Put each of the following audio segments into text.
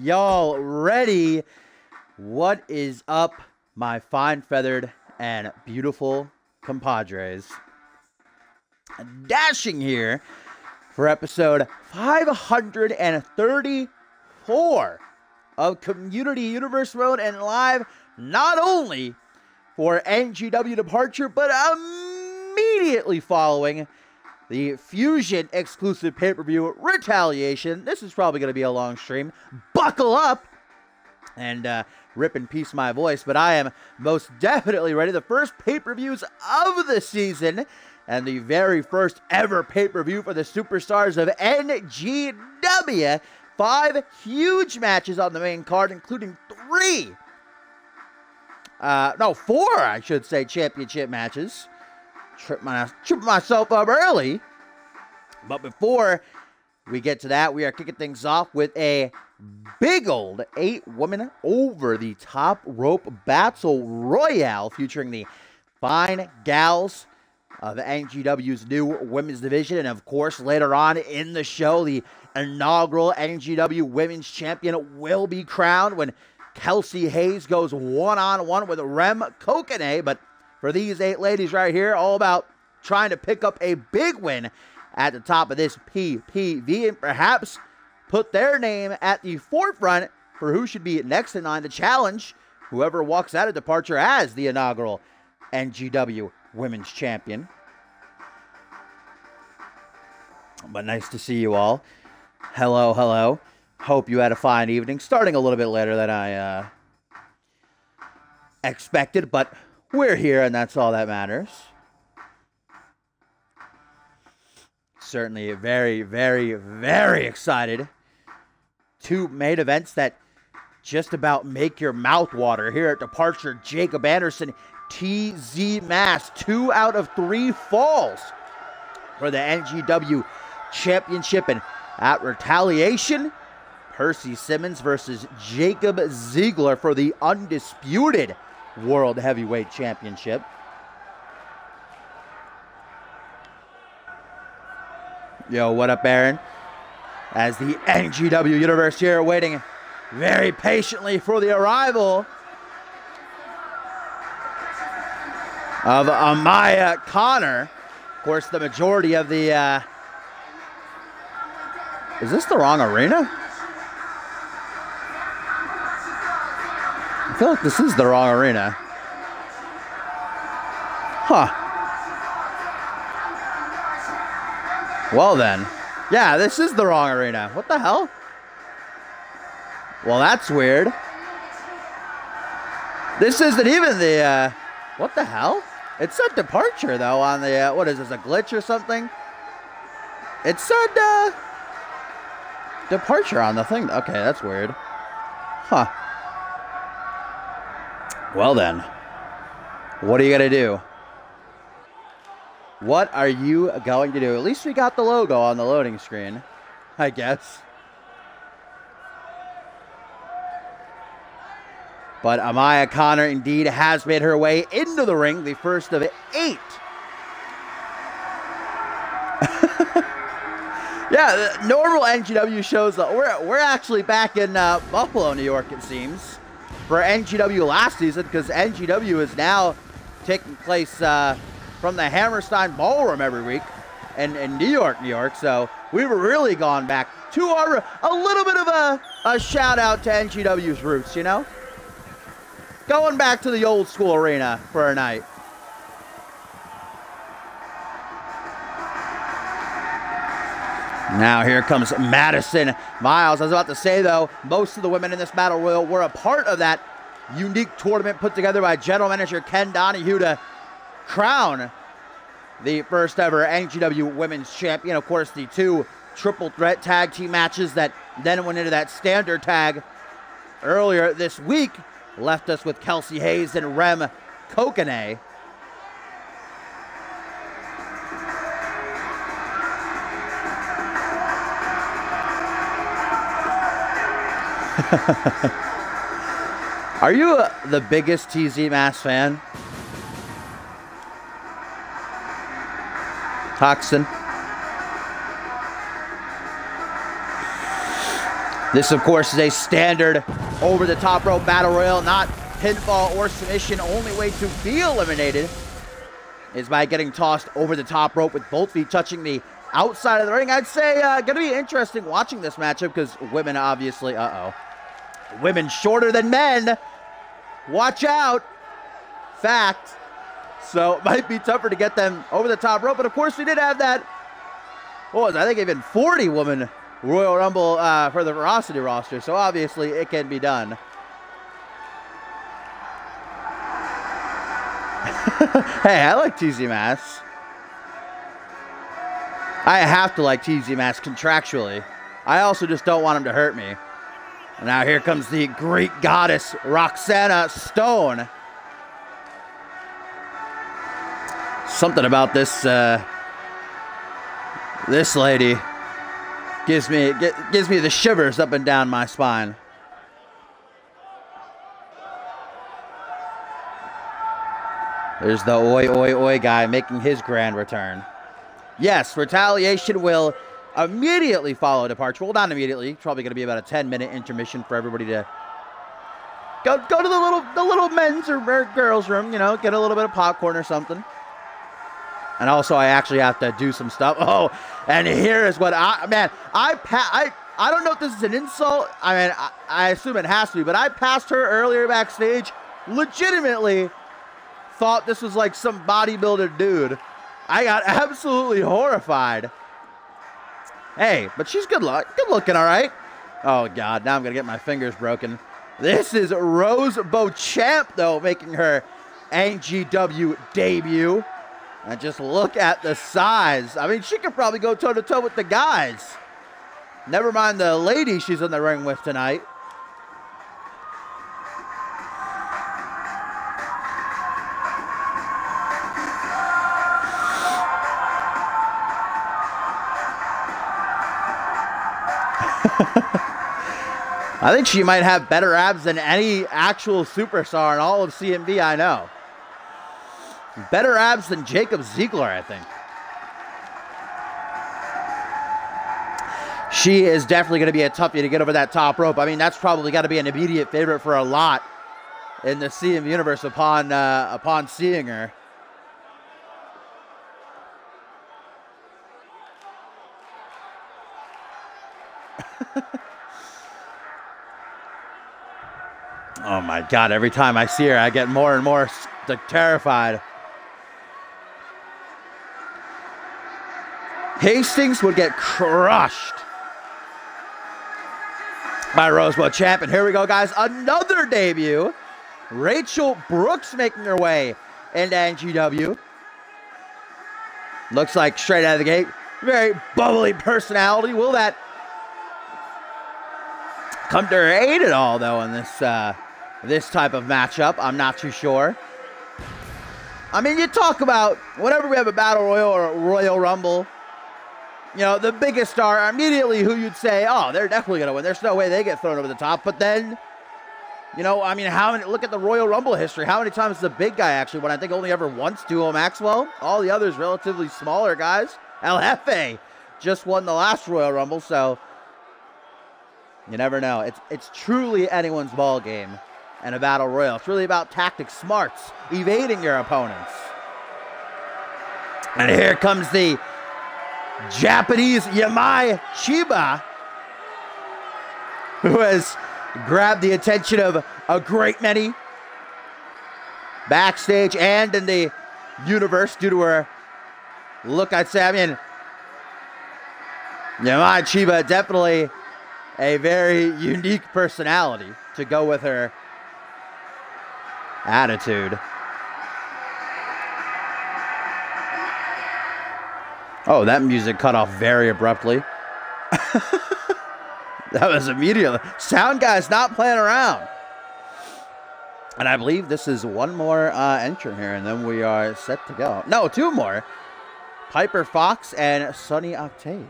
y'all ready? What is up, my fine feathered and beautiful compadres? Dashing here for episode 534 of Community Universe Mode and live, not only for NGW Departure, but immediately following the Fusion exclusive pay-per-view Retaliation. This is probably going to be a long stream. Buckle up and rip in peace my voice, but I am most definitely ready. The first pay-per-views of the season and the very first ever pay-per-view for the superstars of NGW. 5 huge matches on the main card, including 4, I should say, championship matches. Trip myself up early. But before we get to that, we are kicking things off with a big old 8-woman over-the-top rope battle royale featuring the fine gals of NGW's new women's division. And of course, later on in the show, the inaugural NGW Women's Champion will be crowned when Kelsey Hayes goes one-on-one with Rem Kokane. But for these 8 ladies right here, all about trying to pick up a big win at the top of this PPV and perhaps put their name at the forefront for who should be next in line to challenge whoever walks out of Departure as the inaugural NGW Women's Champion. But nice to see you all. Hello, hello. Hope you had a fine evening. Starting a little bit later than I expected, but we're here, and that's all that matters. Certainly very, very, very excited. 2 main events that just about make your mouth water here at Departure. Jacob Anderson, TZ Mass, 2 out of 3 falls for the NGW Championship. And at Retaliation, Percy Simmons versus Jacob Ziegler for the undisputed World Heavyweight Championship. Yo, what up, Aaron? As the NGW Universe here waiting very patiently for the arrival of Amaya Connor. Of course, the majority of the... Is this the wrong arena? I feel like this is the wrong arena. Huh. Well then. Yeah, this is the wrong arena. What the hell? Well, that's weird. This isn't even the, what the hell? It said Departure, though, on the, what is this, a glitch or something? It said, Departure on the thing. Okay, that's weird. Huh. Well then, what are you going to do? What are you going to do? At least we got the logo on the loading screen, I guess. But Amaya Connor indeed has made her way into the ring, the first of 8. Yeah, the normal NGW shows, we're actually back in Buffalo, New York, it seems, for NGW last season, because NGW is now taking place from the Hammerstein Ballroom every week in New York, New York. So we were really gone back to a little bit of a shout out to NGW's roots, you know? Going back to the old school arena for a night. Now here comes Madison Miles. I was about to say, though, most of the women in this battle royal were a part of that unique tournament put together by General Manager Ken Donahue to crown the first ever NGW Women's Champion. Of course, the 2 triple threat tag team matches that then went into that standard tag earlier this week left us with Kelsey Hayes and Rem Kokane. Are you the biggest TZ Mass fan? Toxin. This, of course, is a standard over-the-top rope battle royal, not pinfall or submission. Only way to be eliminated is by getting tossed over the top rope with both feet touching the outside of the ring. I'd say going to be interesting watching this matchup because women obviously, women shorter than men. Watch out. Fact. So it might be tougher to get them over the top rope. But of course we did have that, what was it? I think even 40 woman Royal Rumble for the Veracity roster. So obviously it can be done. Hey, I like TZ Mass. I have to like TZ Mass contractually. I also just don't want him to hurt me. And now here comes the Greek goddess, Roxana Stone. Something about this this lady gives me the shivers up and down my spine. There's the oi, oi, oi guy making his grand return. Yes, Retaliation will immediately follow Departure. Well, not immediately. It's probably going to be about a 10-minute intermission for everybody to go to the little men's or girls' room, you know, get a little bit of popcorn or something. And also, I actually have to do some stuff. Oh, and here is what I don't know if this is an insult. I mean, I assume it has to be, but I passed her earlier backstage. Legitimately thought this was like some bodybuilder dude. I got absolutely horrified. Hey, but she's good looking, all right? Oh, God, now I'm going to get my fingers broken. This is Rose Beauchamp, though, making her NGW debut. And just look at the size. I mean, she could probably go toe-to-toe with the guys. Never mind the lady she's in the ring with tonight. I think she might have better abs than any actual superstar in all of CMV I know. Better abs than Jacob Ziegler, I think. She is definitely going to be a toughie to get over that top rope. I mean, that's probably got to be an immediate favorite for a lot in the CMV universe upon seeing her. Oh my God, every time I see her, I get more and more terrified. Hastings would get crushed by Rose Beauchamp. And here we go, guys. Another debut. Rachel Brooks making her way into NGW. Looks like straight out of the gate. Very bubbly personality. Will that come to her aid at all, though, in this type of matchup? I'm not too sure. I mean, you talk about whenever we have a Battle Royal or a Royal Rumble, you know, the biggest star, immediately who you'd say, oh, they're definitely going to win. There's no way they get thrown over the top. But then, you know, I mean, look at the Royal Rumble history. How many times the big guy actually won? I think only ever once, Duo Maxwell. All the others relatively smaller guys. El Jefe just won the last Royal Rumble, so you never know. It's truly anyone's ball game in a Battle Royal. It's really about tactics, smarts, evading your opponents. And here comes the Japanese Yamai Chiba, who has grabbed the attention of a great many backstage and in the universe due to her look, I'd say. I mean, Yamai Chiba, definitely a very unique personality to go with her attitude. Oh, that music cut off very abruptly. That was immediately. Sound guy's not playing around. And I believe this is one more entrant here, and then we are set to go. No, two more. Piper Fox and Sunny Octave.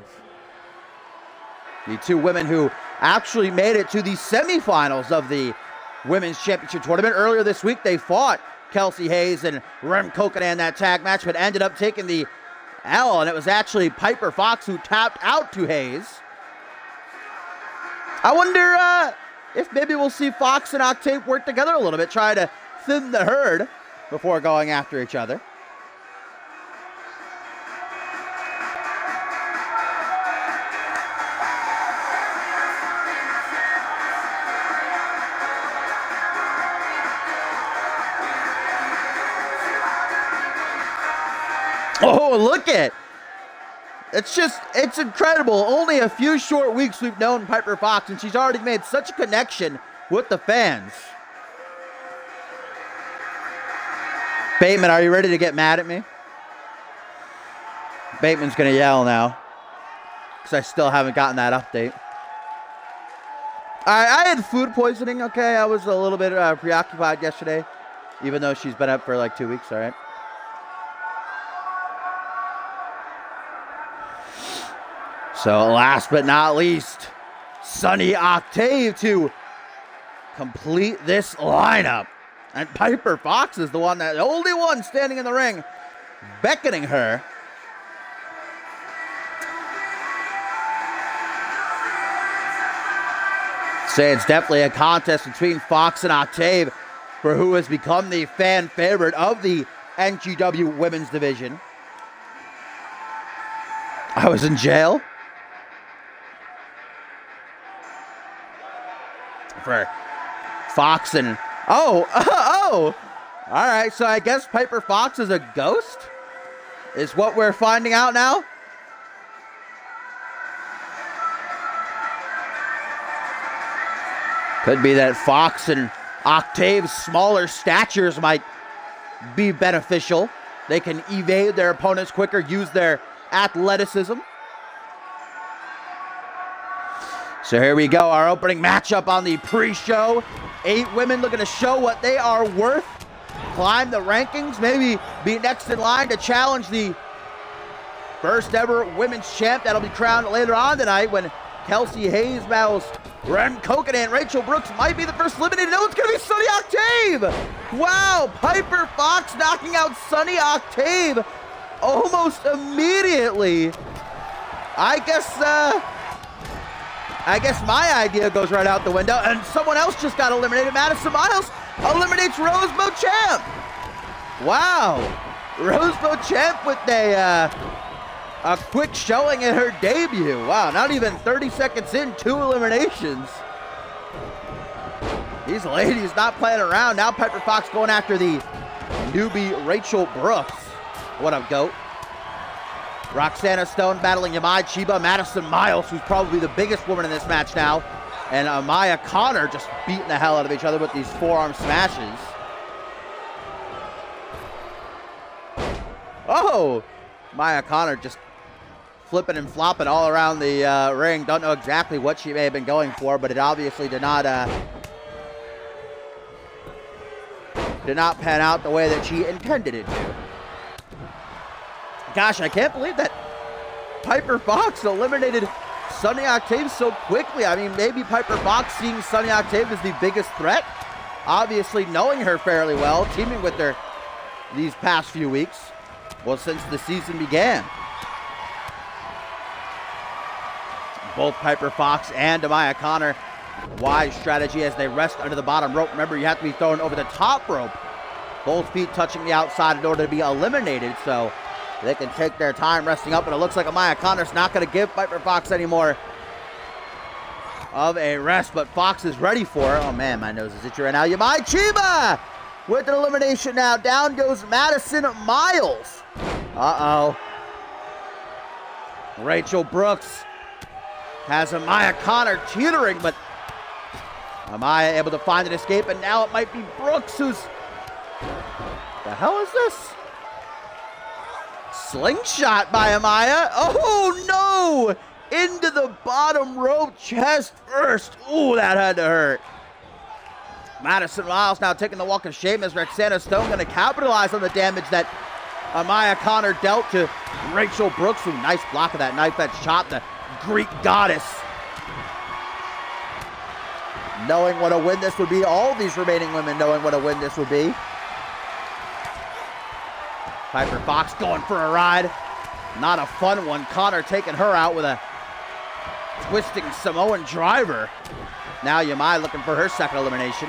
The two women who actually made it to the semifinals of the Women's Championship Tournament. Earlier this week, they fought Kelsey Hayes and Rem Kokanen in that tag match, but ended up taking the L, and it was actually Piper Fox who tapped out to Hayes. I wonder if maybe we'll see Fox and Octave work together a little bit, try to thin the herd before going after each other. Oh, look at it's incredible. Only a few short weeks we've known Piper Fox, and she's already made such a connection with the fans. Bateman, are you ready to get mad at me? Bateman's going to yell now, because I still haven't gotten that update. I had food poisoning, okay? I was a little bit preoccupied yesterday, even though she's been up for like 2 weeks, all right? So last but not least, Sunny Octave to complete this lineup. And Piper Fox is the only one standing in the ring, beckoning her. Say it's definitely a contest between Fox and Octave for who has become the fan favorite of the NGW Women's Division. I was in jail for Fox and all right, so I guess Piper Fox is a ghost is what we're finding out now. Could be that Fox and Octave's smaller statures might be beneficial. They can evade their opponents quicker, use their athleticism. So here we go, our opening matchup on the pre-show. 8 women looking to show what they are worth, climb the rankings, maybe be next in line to challenge the first ever women's champ that'll be crowned later on tonight when Kelsey Hayes battles Ren Koken, and Rachel Brooks might be the first eliminated. No, it's going to be Sunny Octave. Wow, Piper Fox knocking out Sunny Octave almost immediately. I guess my idea goes right out the window, and someone else just got eliminated. Madison Miles eliminates Rose Beauchamp. Wow, Rose Beauchamp with a quick showing in her debut. Wow, not even 30 seconds in, 2 eliminations. These ladies not playing around. Now Piper Fox going after the newbie Rachel Brooks. What up, GOAT? Roxana Stone battling Yamai Chiba, Madison Miles, who's probably the biggest woman in this match now, and Amaya Connor just beating the hell out of each other with these forearm smashes. Oh, Maya Connor just flipping and flopping all around the ring. Don't know exactly what she may have been going for, but it obviously did not pan out the way that she intended it to. Gosh, I can't believe that Piper Fox eliminated Sunny Octave so quickly. I mean, maybe Piper Fox seeing Sunny Octave as the biggest threat. Obviously knowing her fairly well, teaming with her these past few weeks. Well, since the season began. Both Piper Fox and Amaya Connor, wise strategy as they rest under the bottom rope. Remember, you have to be thrown over the top rope. Both feet touching the outside in order to be eliminated, so they can take their time resting up, and it looks like Amaya Connor's not going to give Piper Fox any more of a rest, but Fox is ready for it. Oh man, my nose is itchy right now. Yamai Chiba with an elimination now. Down goes Madison Miles. Uh-oh. Rachel Brooks has Amaya Connor teetering, but Amaya able to find an escape, and now it might be Brooks who's... The hell is this? Slingshot by Amaya. Oh no! Into the bottom rope, chest first. Ooh, that had to hurt. Madison Miles now taking the walk of shame as Roxana Stone going to capitalize on the damage that Amaya Connor dealt to Rachel Brooks. Ooh, nice block of that knife edge chop, the Greek goddess. Knowing what a win this would be, all these remaining women knowing what a win this would be. Piper Fox going for a ride. Not a fun one. Connor taking her out with a Twisting Samoan driver. Now Yamai looking for her second elimination.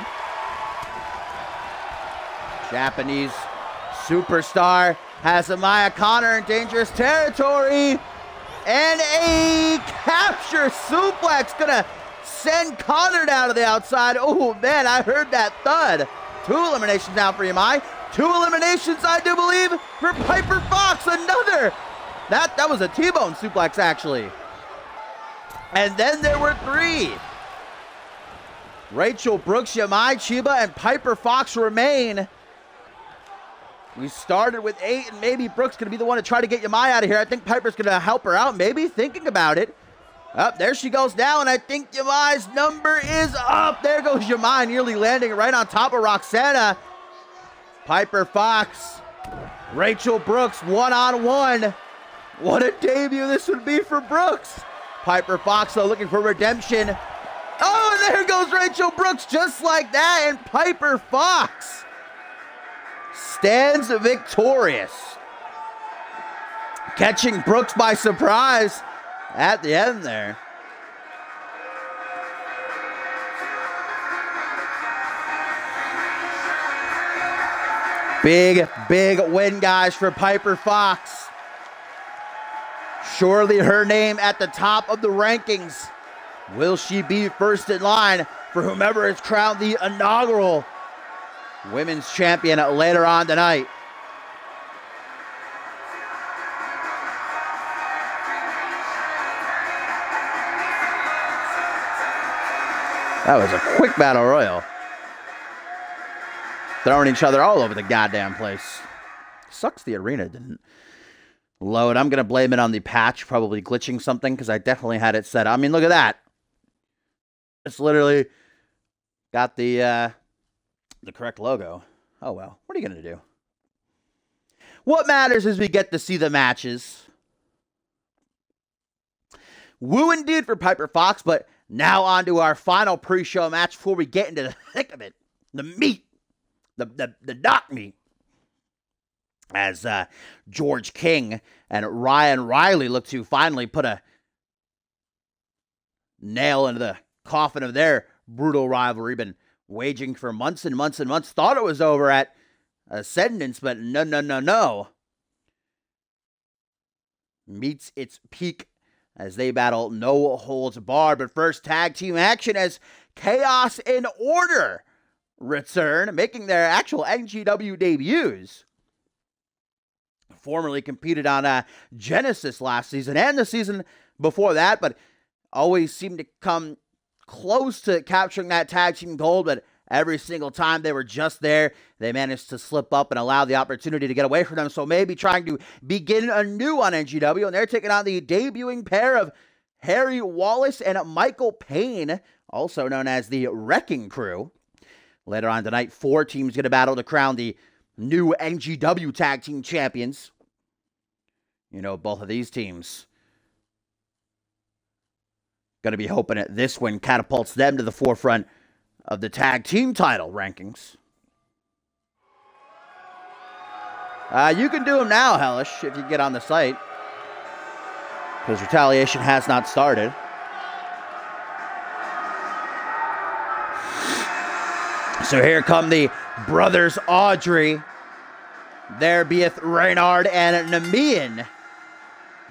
Japanese superstar has Amaya Connor in dangerous territory. And a capture suplex gonna send Connor down to the outside. Oh man, I heard that thud. 2 eliminations now for Yamai. 2 eliminations, I do believe, for Piper Fox. Another. That was a T-bone suplex, actually. And then there were 3. Rachel Brooks, Yamai Chiba, and Piper Fox remain. We started with 8, and maybe Brooks going to be the one to try to get Yamai out of here. I think Piper's going to help her out, maybe thinking about it. Up, there she goes now, and I think Yamai's number is up. There goes Yamai, nearly landing right on top of Roxana. Piper Fox, Rachel Brooks, one-on-one. What a debut this would be for Brooks. Piper Fox, though, looking for redemption. Oh, and there goes Rachel Brooks, just like that, and Piper Fox stands victorious. Catching Brooks by surprise at the end there. Big, big win, guys, for Piper Fox. Surely her name at the top of the rankings. Will she be first in line for whomever is crowned the inaugural women's champion later on tonight? That was a quick battle royal. Throwing each other all over the goddamn place. Sucks the arena didn't load. I'm going to blame it on the patch probably glitching something because I definitely had it set up. I mean, look at that. It's literally got the correct logo. Oh, well. What are you going to do? What matters is we get to see the matches. Woo indeed for Piper Fox, but now on to our final pre-show match before we get into the thick of it. The meat. The dock meat. As George King and Ryan Riley look to finally put a nail into the coffin of their brutal rivalry. Been waging for months and months and months. Thought it was over at Ascendance, but no. Meets its peak as they battle no holds barred. But first, tag team action as Chaos and Order return, making their actual NGW debuts. Formerly competed on Genesis last season and the season before that, but always seemed to come close to capturing that tag team gold, but every single time they were just there, they managed to slip up and allow the opportunity to get away from them. So maybe trying to begin anew on NGW, and they're taking on the debuting pair of Harry Wallace and Michael Payne, also known as the Wrecking Crew. Later on tonight, 4 teams going to battle to crown the new NGW Tag Team Champions. You know, both of these teams going to be hoping that this win catapults them to the forefront of the tag team title rankings. You can do them now, Hellish, if you get on the site, because retaliation has not started. So here come the brothers Audrey. There beeth Reynard and Namian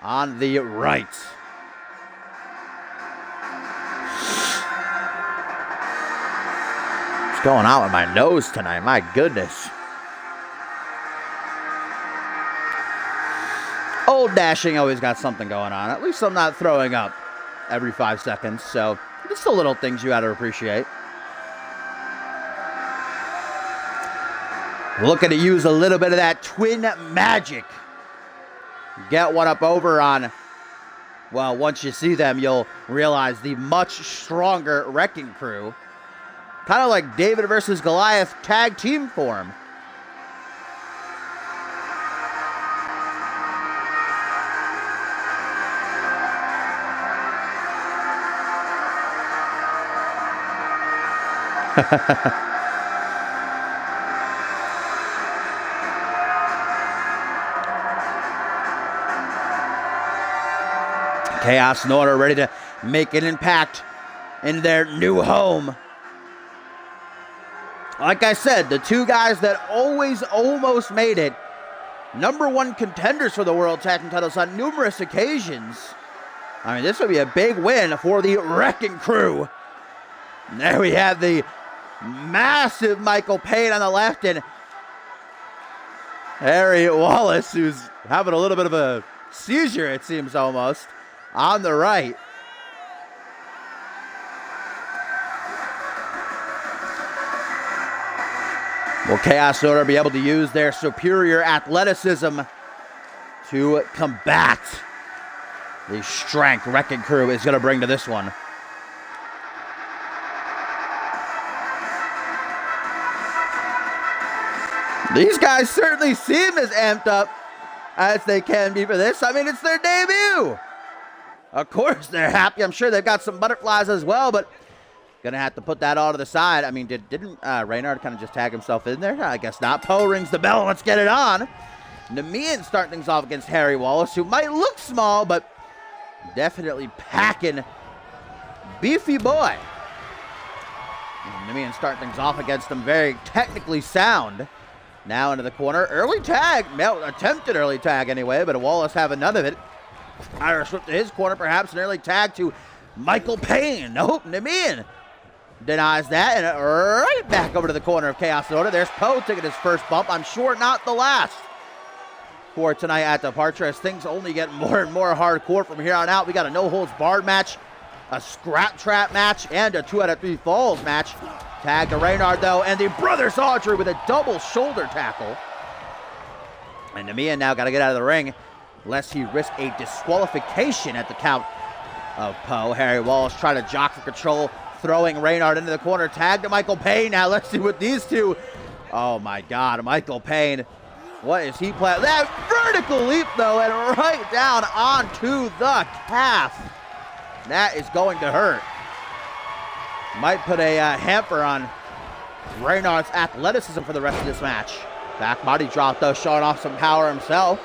on the right. What's going on with my nose tonight? My goodness. Old Dashing always got something going on. At least I'm not throwing up every 5 seconds. So it's the little things you got to appreciate. Looking to use a little bit of that twin magic. Get one up over on, well, once you see them, you'll realize the much stronger Wrecking Crew. Kind of like David versus Goliath tag team form. Chaos and Order ready to make an impact in their new home. Like I said, the two guys that always almost made it #1 contenders for the World Tag Team titles on numerous occasions. I mean, this would be a big win for the Wrecking Crew. And there we have the massive Michael Payne on the left and Harry Wallace, who's having a little bit of a seizure, it seems almost, on the right. Will Chaos Order be able to use their superior athleticism to combat the strength Wrecking Crew is going to bring to this one? These guys certainly seem as amped up as they can be for this. I mean, it's their debut. Of course they're happy. I'm sure they've got some butterflies as well, but gonna have to put that all to the side. I mean, didn't Reynard kind of just tag himself in there? I guess not. Poe rings the bell. Let's get it on. Namian starting things off against Harry Wallace, who might look small, but definitely packing beefy boy. Namian starting things off against him, very technically sound. Now into the corner. Early tag. Well, attempted early tag anyway, but Wallace having none of it. Irish whip to his corner, perhaps an early tag to Michael Payne. Nope, Namian denies that, and right back over to the corner of Chaos and Order. There's Poe taking his first bump. I'm sure not the last for tonight at Departure, as things only get more and more hardcore from here on out. We got a no-holds-barred match, a scrap trap match, and a 2 out of 3 falls match. Tag to Reynard, though, and the Brothers Audrey with a double shoulder tackle. And Namian now got to get out of the ring, lest he risk a disqualification at the count of Poe. Harry Wallace trying to jock for control, throwing Reynard into the corner. Tag to Michael Payne. Now let's see what these two. Oh my God, Michael Payne. What is he playing? That vertical leap, though, and right down onto the calf. That is going to hurt. Might put a hamper on Reynard's athleticism for the rest of this match. Back body drop, though, showing off some power himself.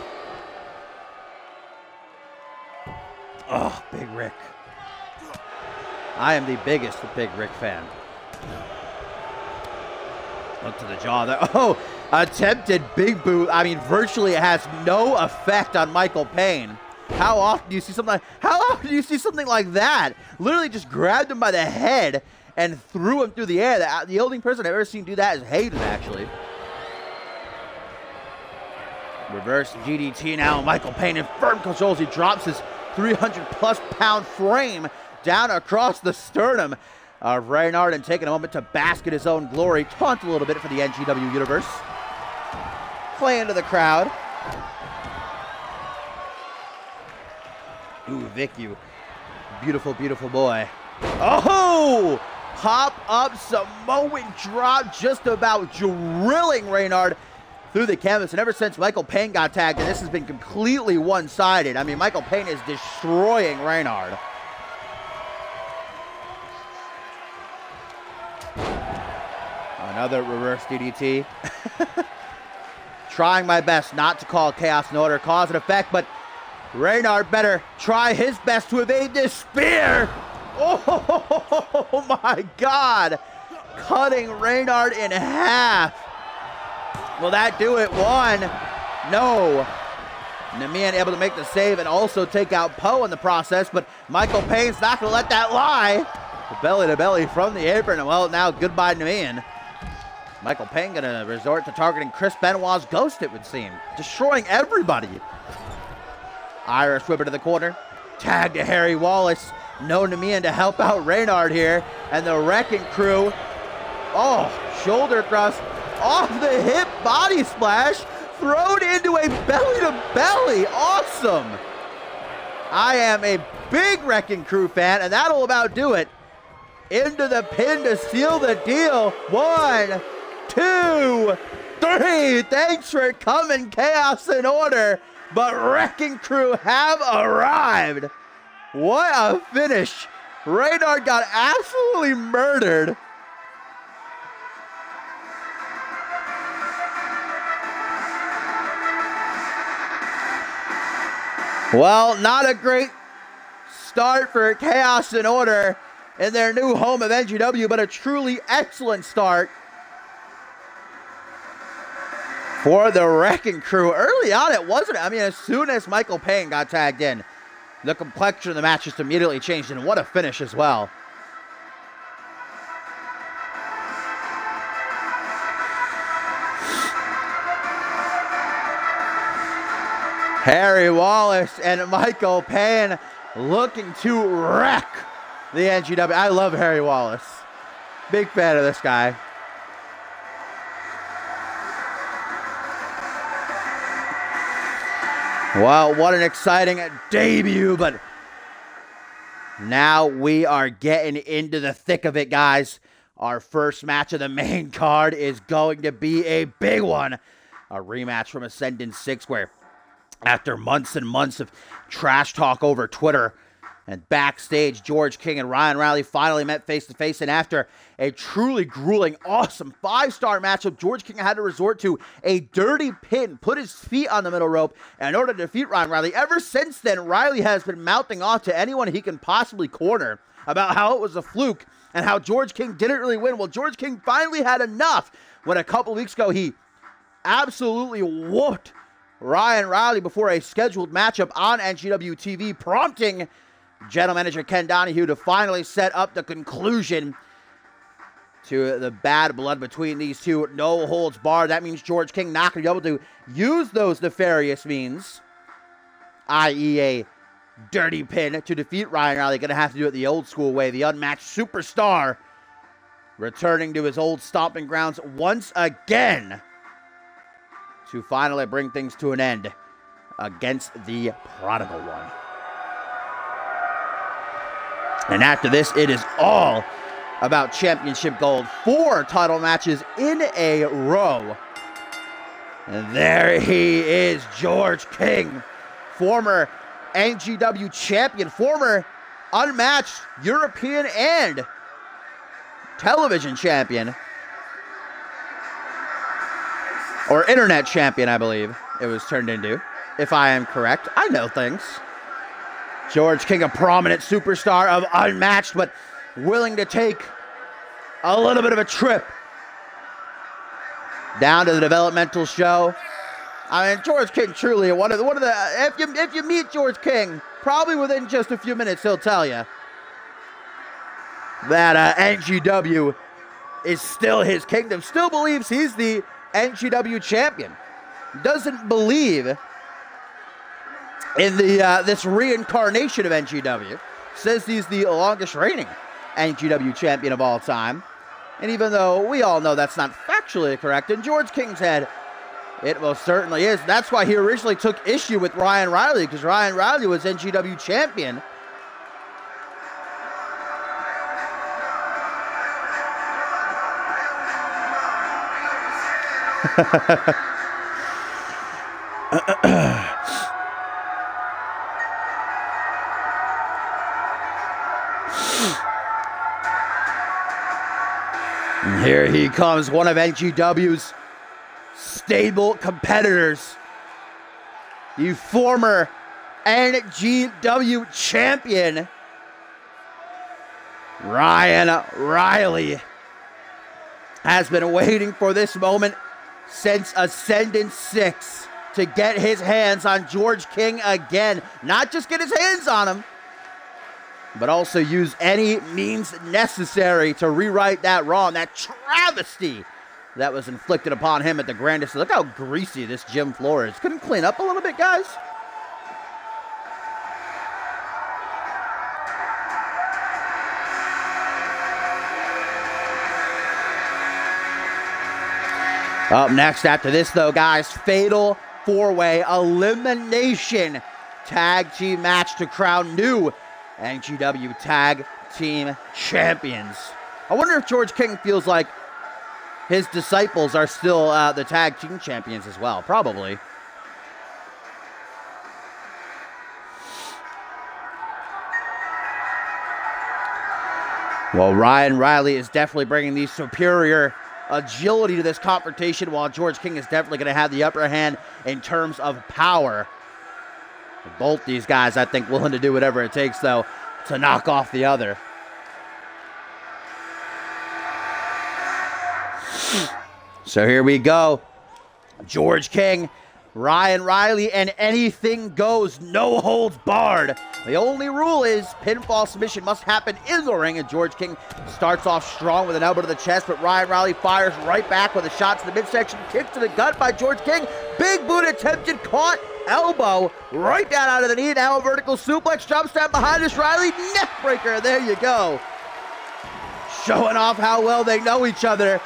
Oh, Big Rick. I am the biggest Big Rick fan. Look to the jaw there. Oh, attempted big boot. I mean, virtually it has no effect on Michael Payne. How often do you see something like that? Literally just grabbed him by the head and threw him through the air. The only person I've ever seen do that is Hayden, actually. Reverse GDT now. Michael Payne in firm controls. He drops his 300-plus pound frame down across the sternum of Reynard and taking a moment to bask in his own glory. Taunt a little bit for the NGW Universe. Play into the crowd. Ooh, Vic, you beautiful, beautiful boy. Oh! Pop-up Samoan drop, just about drilling Reynard through the canvas. And ever since Michael Payne got tagged, and this has been completely one-sided. I mean, Michael Payne is destroying Reynard. Another reverse DDT. Trying my best not to call Chaos and Order cause and effect, but Reynard better try his best to evade this spear. Oh my God. Cutting Reynard in half. Will that do it? One. No. Namian able to make the save and also take out Poe in the process, but Michael Payne's not going to let that lie. Belly to belly from the apron, and well, now goodbye Namian. Michael Payne going to resort to targeting Chris Benoit's ghost, it would seem. Destroying everybody. Irish whip to the corner. Tag to Harry Wallace. No Namian to help out Reynard here. And the Wrecking Crew. Oh, shoulder thrust off the hip, body splash. Thrown into a belly to belly. Awesome. I am a big Wrecking Crew fan, and that'll about do it. Into the pin to seal the deal. 1, 2, 3. Thanks for coming, Chaos and Order. But Wrecking Crew have arrived. What a finish. Reynard got absolutely murdered. Well, not a great start for Chaos and Order in their new home of NGW, but a truly excellent start for the Wrecking Crew. Early on, it wasn't. I mean, as soon as Michael Payne got tagged in, the complexion of the match just immediately changed, and what a finish as well. Harry Wallace and Michael Payne looking to wreck the NGW. I love Harry Wallace. Big fan of this guy. Well, what an exciting debut, but now we are getting into the thick of it, guys. Our first match of the main card is going to be a big one. A rematch from Ascendant 6, where after months and months of trash talk over Twitter and backstage, George King and Ryan Riley finally met face-to-face, and after a truly grueling, awesome 5-star matchup, George King had to resort to a dirty pin, put his feet on the middle rope in order to defeat Ryan Riley. Ever since then, Riley has been mouthing off to anyone he can possibly corner about how it was a fluke and how George King didn't really win. Well, George King finally had enough when a couple weeks ago he absolutely whooped Ryan Riley before a scheduled matchup on NGW TV, prompting General Manager Ken Donahue to finally set up the conclusion to the bad blood between these two. No holds barred. That means George King not going to be able to use those nefarious means, i.e. a dirty pin, to defeat Ryan Riley. Going to have to do it the old school way. The unmatched superstar returning to his old stomping grounds once again to finally bring things to an end against the Prodigal One. And after this, it is all about championship gold. 4 title matches in a row. And there he is, George King, former NGW champion, former unmatched European and television champion. Or internet champion, I believe it was turned into, if I am correct. I know things. George King, a prominent superstar of Unmatched, but willing to take a little bit of a trip down to the developmental show. I mean, George King truly one of the. If you meet George King, probably within just a few minutes, he'll tell you that NGW is still his kingdom. Still believes he's the NGW champion. Doesn't believe in the this reincarnation of NGW. Says he's the longest reigning NGW champion of all time. And even though we all know that's not factually correct, in George King's head, it most certainly is. That's why he originally took issue with Ryan Riley, because Ryan Riley was NGW champion. And here he comes, one of NGW's stable competitors, the former NGW champion, Ryan Riley, has been waiting for this moment since Ascendant 6 to get his hands on George King again. Not just get his hands on him, but also use any means necessary to rewrite that wrong, that travesty that was inflicted upon him at the grandest. Look how greasy this gym floor is. Couldn't clean up a little bit, guys? Up next after this, though, guys, fatal 4-way elimination tag team match to crown new NGW Tag Team Champions. I wonder if George King feels like his disciples are still the Tag Team Champions as well. Probably. Well, Ryan Riley is definitely bringing the superior agility to this confrontation, while George King is definitely going to have the upper hand in terms of power. Both these guys, I think, willing to do whatever it takes, though, to knock off the other. So here we go. George King, Ryan Riley, and anything goes. No holds barred. The only rule is pinfall submission must happen in the ring, and George King starts off strong with an elbow to the chest, but Ryan Riley fires right back with a shot to the midsection, kick to the gut by George King. Big boot attempted, caught, elbow right down out of the knee. Now a vertical suplex, jump stab behind us. Riley, neck breaker. There you go. Showing off how well they know each other.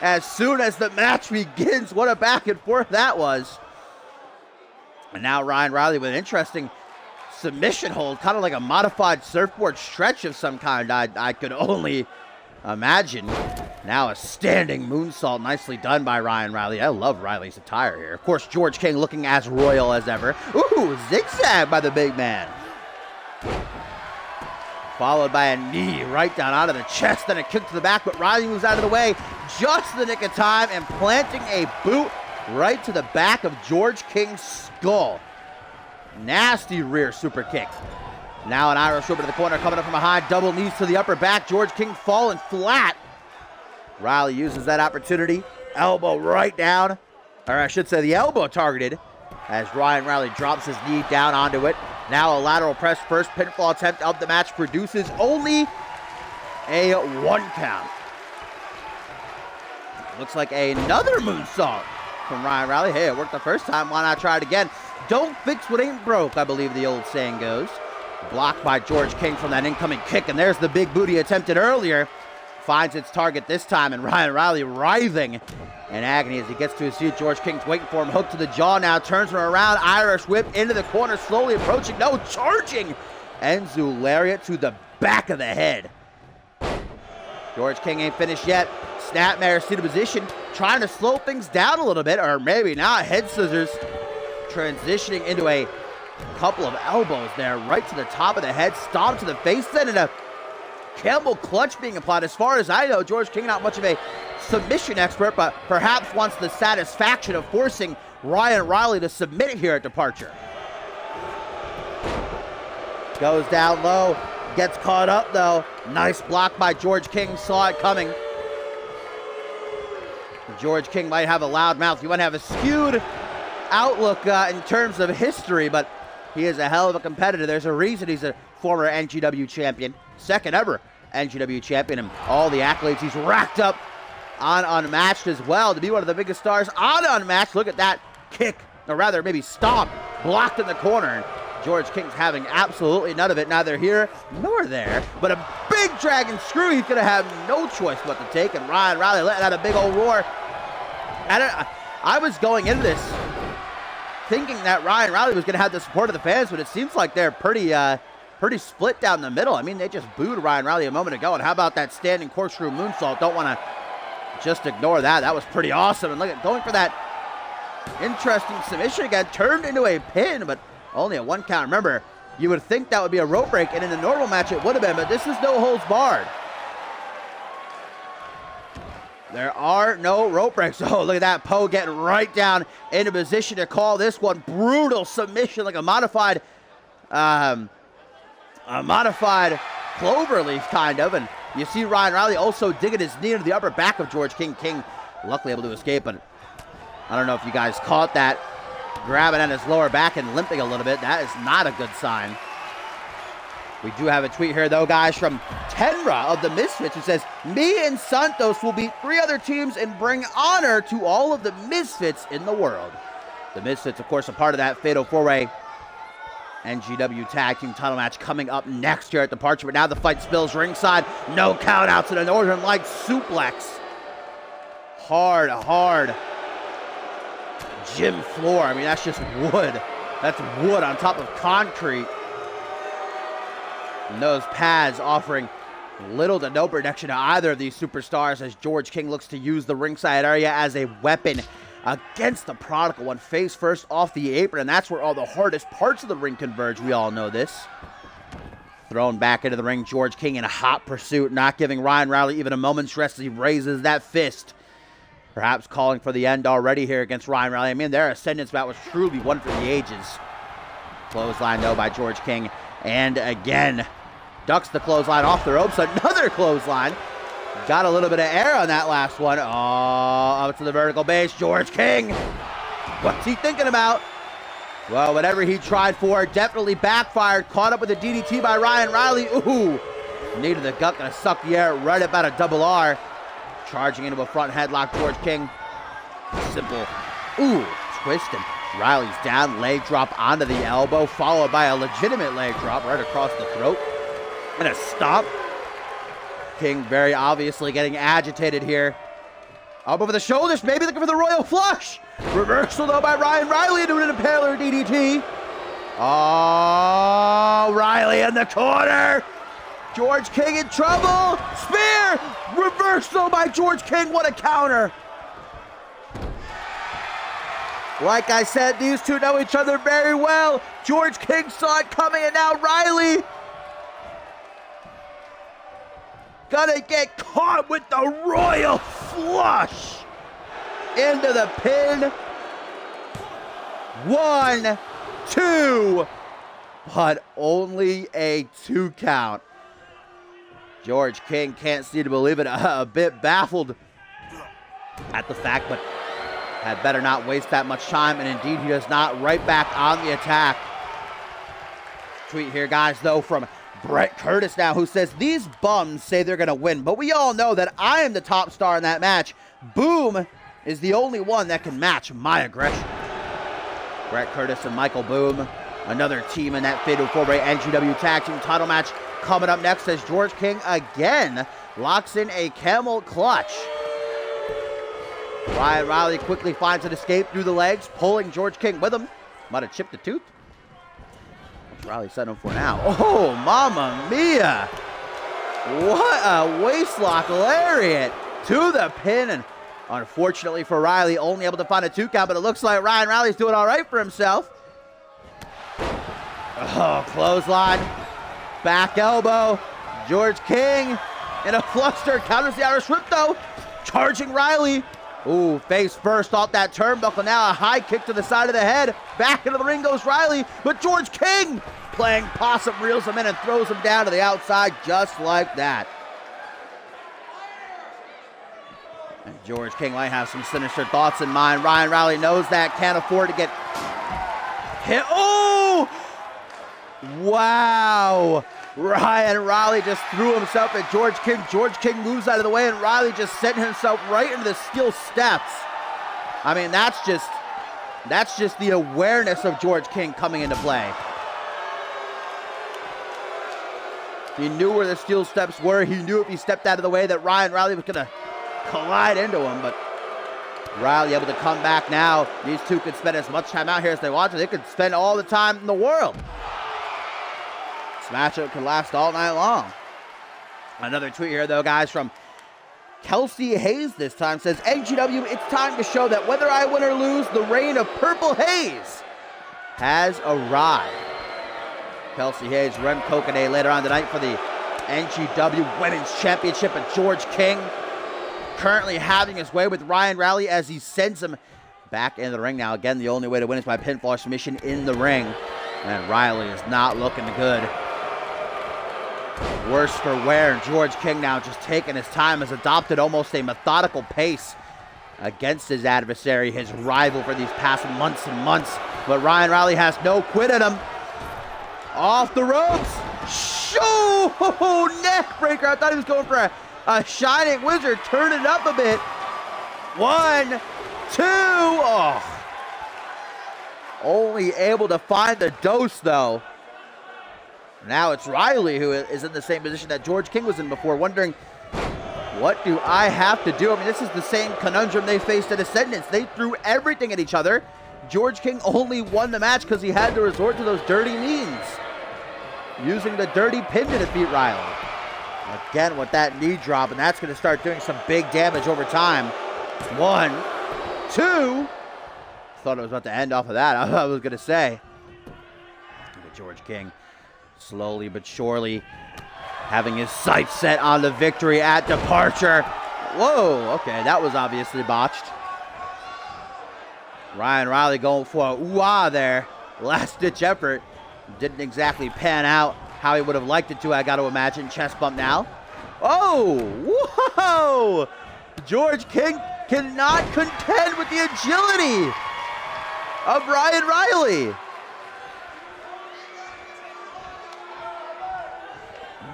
As soon as the match begins, what a back and forth that was. And now Ryan Riley with an interesting submission hold, kind of like a modified surfboard stretch of some kind, I could only imagine. Now a standing moonsault, nicely done by Ryan Riley. I love Riley's attire here. Of course, George King looking as royal as ever. Ooh, zigzag by the big man. Followed by a knee right down out of the chest, then a kick to the back, but Riley moves out of the way just in the nick of time and planting a boot right to the back of George King's skull. Nasty rear super kick. Now an Irish whip to the corner, coming up from behind, double knees to the upper back. George King falling flat. Riley uses that opportunity. Elbow right down, or I should say the elbow targeted, as Ryan Riley drops his knee down onto it. Now a lateral press, first pinfall attempt of the match, produces only a 1 count. Looks like another moonsault from Ryan Riley. Hey, it worked the first time, why not try it again? Don't fix what ain't broke, I believe the old saying goes. Blocked by George King from that incoming kick, and there's the big booty attempted earlier. Finds its target this time, and Ryan Riley writhing in agony as he gets to his feet. George King's waiting for him, hook to the jaw now, turns him around, Irish whip into the corner, slowly approaching, no, charging! Enzu lariat to the back of the head. George King ain't finished yet. Snapmare seated position, trying to slow things down a little bit, or maybe not. Head scissors transitioning into a couple of elbows there, right to the top of the head, stomp to the face, then in a Campbell clutch being applied. As far as I know, George King not much of a submission expert, but perhaps wants the satisfaction of forcing Ryan Riley to submit here at Departure. Goes down low, gets caught up though. Nice block by George King, saw it coming. George King might have a loud mouth. He might have a skewed outlook in terms of history, but he is a hell of a competitor. There's a reason he's a former NGW champion, second ever NGW champion, and all the accolades he's racked up on Unmatched as well to be one of the biggest stars on Unmatched. Look at that kick, or rather maybe stomp, blocked in the corner. And George King's having absolutely none of it, neither here nor there, but a big dragon screw. He's going to have no choice but to take, and Ryan Riley letting out a big old roar. I was going into this thinking that Ryan Riley was going to have the support of the fans, but it seems like they're pretty split down the middle. I mean, they just booed Ryan Riley a moment ago, and how about that standing corkscrew moonsault? Don't want to just ignore that. That was pretty awesome, and look at going for that interesting submission again, turned into a pin, but only a 1 count. Remember, you would think that would be a rope break, and in a normal match it would have been, but this is no holds barred. There are no rope breaks. Oh, look at that. Poe getting right down into position to call this one. Brutal submission, like a modified cloverleaf, kind of. And you see Ryan Riley also digging his knee into the upper back of George King. King luckily able to escape, but I don't know if you guys caught that. Grabbing at his lower back and limping a little bit. That is not a good sign. We do have a tweet here, though, guys, from Tenra of the Misfits, who says, me and Santos will beat 3 other teams and bring honor to all of the Misfits in the world. The Misfits, of course, a part of that Fatal 4-Way NGW Tag Team title match coming up next year at Departure. But now the fight spills ringside. No count out to the Northern Light suplex. Hard gym floor. I mean, that's just wood. That's wood on top of concrete. And those pads offering little to no protection to either of these superstars as George King looks to use the ringside area as a weapon against the Prodigal One. Face first off the apron, and that's where all the hardest parts of the ring converge. We all know this. Thrown back into the ring, George King in a hot pursuit, not giving Ryan Riley even a moment's rest as he raises that fist. Perhaps calling for the end already here against Ryan Riley. I mean, their ascendance bout was truly one for the ages. Clothesline, though, by George King. And again, ducks the clothesline off the ropes. Another clothesline. Got a little bit of air on that last one. Oh, up to the vertical base. George King. What's he thinking about? Well, whatever he tried for definitely backfired. Caught up with a DDT by Ryan Riley. Ooh. Knee to the gut. Gonna suck the air right about a double R. Charging into a front headlock. George King. Simple. Ooh. Twist, and Riley's down. Leg drop onto the elbow. Followed by a legitimate leg drop right across the throat. And a stomp. King very obviously getting agitated here. Up over the shoulders, maybe looking for the royal flush. Reversal, though, by Ryan Riley into an impaler DDT. Oh, Riley in the corner. George King in trouble. Spear. Reversal by George King. What a counter. Like I said, these two know each other very well. George King saw it coming, and now Riley gonna get caught with the royal flush into the pin. 1, 2, but only a 2 count. George King can't seem to believe it, a bit baffled at the fact, but had better not waste that much time, and indeed he does not. Right back on the attack. Tweet here, guys, though, from Brett Curtis now, who says, these bums say they're going to win, but we all know that I am the top star in that match. Boom is the only one that can match my aggression. Brett Curtis and Michael Boom, another team in that Fatal 4-Way NGW Tag Team title match coming up next as George King again locks in a camel clutch. Ryan Riley quickly finds an escape through the legs, pulling George King with him. Might have chipped a tooth. What's Riley setting him for now? Oh, mamma mia! What a waistlock lariat to the pin, and unfortunately for Riley, only able to find a 2 count, but it looks like Ryan Riley's doing all right for himself. Oh, clothesline, back elbow. George King in a fluster, counters the Irish whip though, charging Riley. Ooh, face first off that turnbuckle. Now a high kick to the side of the head. Back into the ring goes Riley, but George King playing possum, reels him in and throws him down to the outside just like that. And George King might have some sinister thoughts in mind. Ryan Riley knows that, can't afford to get hit. Oh! Wow! Ryan Riley just threw himself at George King. George King moves out of the way, and Riley just sent himself right into the steel steps. I mean, that's just the awareness of George King coming into play. He knew where the steel steps were. He knew if he stepped out of the way that Ryan Riley was going to collide into him, but Riley able to come back now. These two could spend as much time out here as they want to. They could spend all the time in the world. This matchup could last all night long. Another tweet here, though, guys, from Kelsey Hayes this time. Says, NGW, it's time to show that whether I win or lose, the reign of Purple Haze has arrived. Kelsey Hayes, Rem Kokone later on tonight for the NGW Women's Championship. And George King currently having his way with Ryan Riley as he sends him back into the ring now. Again, the only way to win is by pinfall submission in the ring. And Riley is not looking good. Worse for wear, and George King now just taking his time, has adopted almost a methodical pace against his adversary, his rival for these past months and months. But Ryan Riley has no quit in him. Off the ropes. Shoo! Neck breaker. I thought he was going for a Shining Wizard. Turn it up a bit. 1, 2. Oh. Only able to find the dose, though. Now it's Riley who is in the same position that George King was in before, wondering, what do I have to do? I mean, this is the same conundrum they faced at Ascendance. They threw everything at each other. George King only won the match because he had to resort to those dirty means, using the dirty pin to defeat Riley. Again with that knee drop, and that's going to start doing some big damage over time. 1, 2. Thought it was about to end off of that. I was going to say. But George King slowly but surely having his sights set on the victory at Departure. Whoa, okay, that was obviously botched. Ryan Riley going for a ooh-ah there. Last-ditch effort. Didn't exactly pan out how he would have liked it to, I got to imagine. Chest bump now. Oh, whoa! George King cannot contend with the agility of Ryan Riley.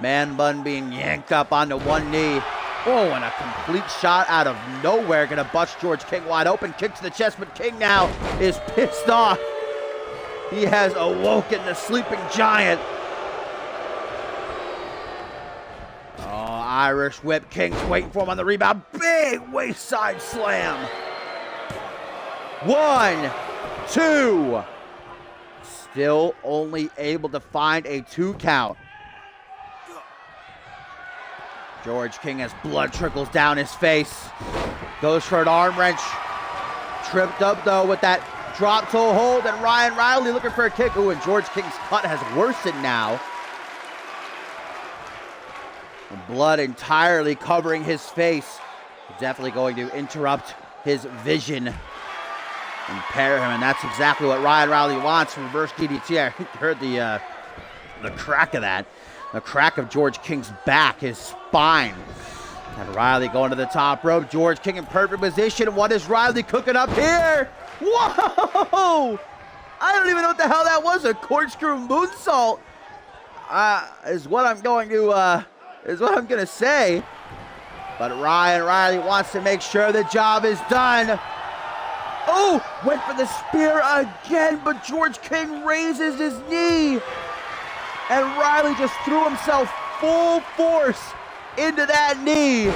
Man bun being yanked up onto one knee. Oh, and a complete shot out of nowhere. Gonna bust George King wide open. Kick to the chest, but King now is pissed off. He has awoken the sleeping giant. Oh, Irish whip. King's waiting for him on the rebound. Big waist-side slam. 1, 2. Still only able to find a 2 count. George King, as blood trickles down his face, goes for an arm wrench. Tripped up, though, with that drop toe hold, and Ryan Riley looking for a kick. Ooh, and George King's cut has worsened now. Blood entirely covering his face. Definitely going to interrupt his vision, impair him, and that's exactly what Ryan Riley wants. Reverse DDT. I heard the crack of that. The crack of George King's back, his spine. And Riley going to the top rope. George King in perfect position. What is Riley cooking up here? Whoa! I don't even know what the hell that was. A corkscrew moonsault is what I'm going to say. But Ryan Riley wants to make sure the job is done. Oh, went for the spear again, but George King raises his knee. And Riley just threw himself full force into that knee.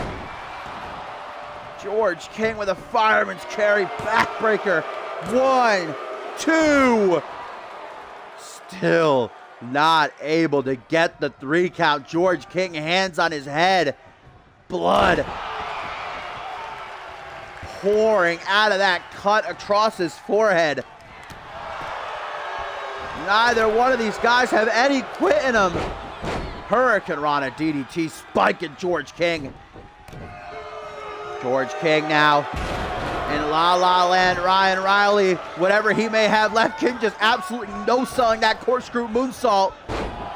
George King with a fireman's carry backbreaker. 1, 2. Still not able to get the 3 count. George King, hands on his head. Blood pouring out of that cut across his forehead. Neither one of these guys have any quit in them. Hurricane Rana DDT spiking George King. George King now in La La Land. Ryan Riley, whatever he may have left, King just absolutely no-selling that corkscrew moonsault.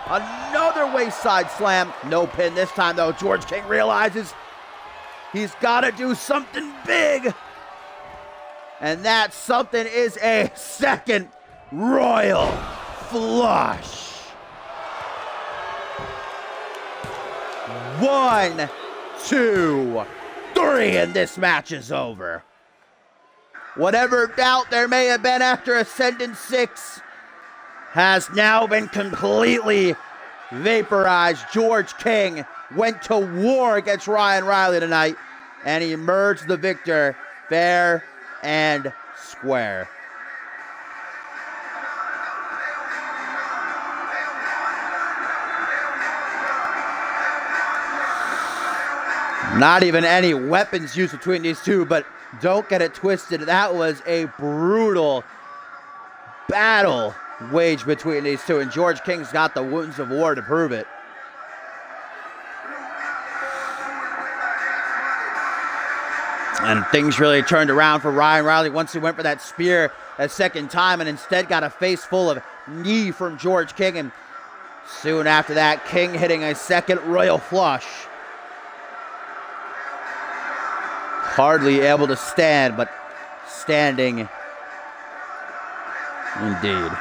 Another waist-side slam. No pin this time, though. George King realizes he's got to do something big. And that something is a second Royal Flush. 1, 2, 3, and this match is over. Whatever doubt there may have been after Ascendant 6 has now been completely vaporized. George King went to war against Ryan Riley tonight and he emerged the victor fair and square. Not even any weapons used between these two, but don't get it twisted. That was a brutal battle waged between these two, and George King's got the wounds of war to prove it. And things really turned around for Ryan Riley once he went for that spear a second time and instead got a face full of knee from George King. And soon after that, King hitting a second Royal Flush. Hardly able to stand, but standing indeed.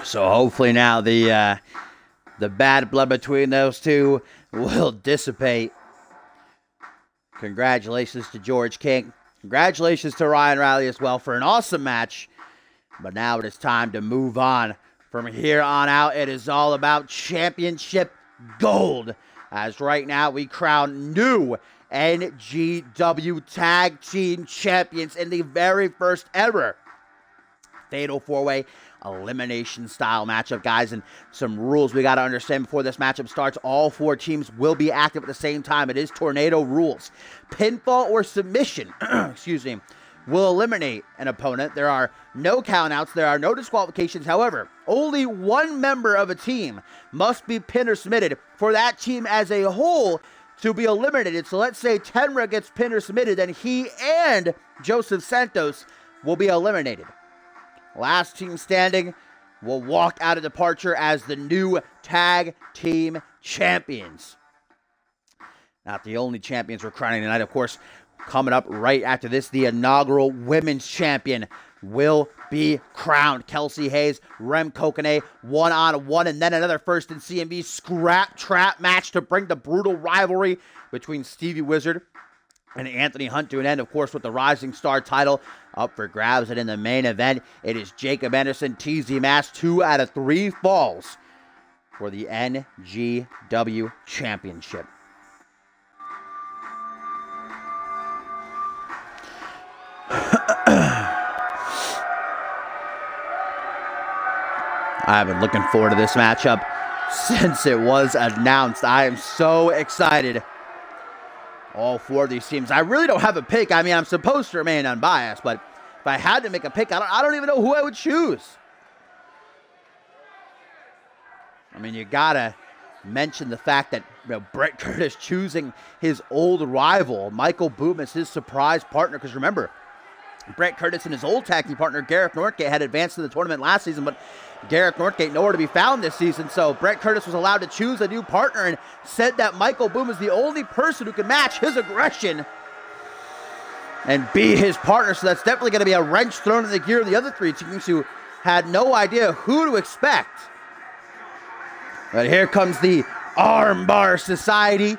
So hopefully now the bad blood between those two will dissipate. Congratulations to George King. Congratulations to Ryan Riley as well for an awesome match. But now it is time to move on. From here on out, it is all about championship gold. As right now we crown new NGW Tag Team Champions in the very first ever fatal four-way elimination style matchup, guys. And some rules we got to understand before this matchup starts. All 4 teams will be active at the same time. It is tornado rules. Pinfall or submission, excuse me, will eliminate an opponent. There are no countouts. There are no disqualifications. However, only one member of a team must be pinned or submitted for that team as a whole to be eliminated. So let's say Tenra gets pinned or submitted, then he and Joseph Santos will be eliminated. Last team standing will walk out of Departure as the new tag team champions. Not the only champions we're crowning tonight, of course. Coming up right after this, the inaugural women's champion will be crowned. Kelsey Hayes, Rem Kokone, 1-on-1, and then another first in CMV scrap trap match to bring the brutal rivalry between Stevie Wizard and Anthony Hunt to an end, of course, with the Rising Star title up for grabs. And in the main event, it is Jacob Anderson, TZ Mass, 2 out of 3 falls for the NGW Championship. I've been looking forward to this matchup since it was announced. I am so excited. All 4 of these teams. I really don't have a pick. I mean, I'm supposed to remain unbiased, but if I had to make a pick, I don't even know who I would choose. I mean, you gotta mention the fact that Brett Curtis choosing his old rival, Michael Boom, as his surprise partner. Because remember, Brett Curtis and his old tag team partner, Gareth Northgate, had advanced to the tournament last season, but Gareth Northgate nowhere to be found this season, so Brett Curtis was allowed to choose a new partner and said that Michael Boom is the only person who can match his aggression and be his partner, so that's definitely going to be a wrench thrown in the gear of the other 3 teams who had no idea who to expect. But here comes the Armbar Society.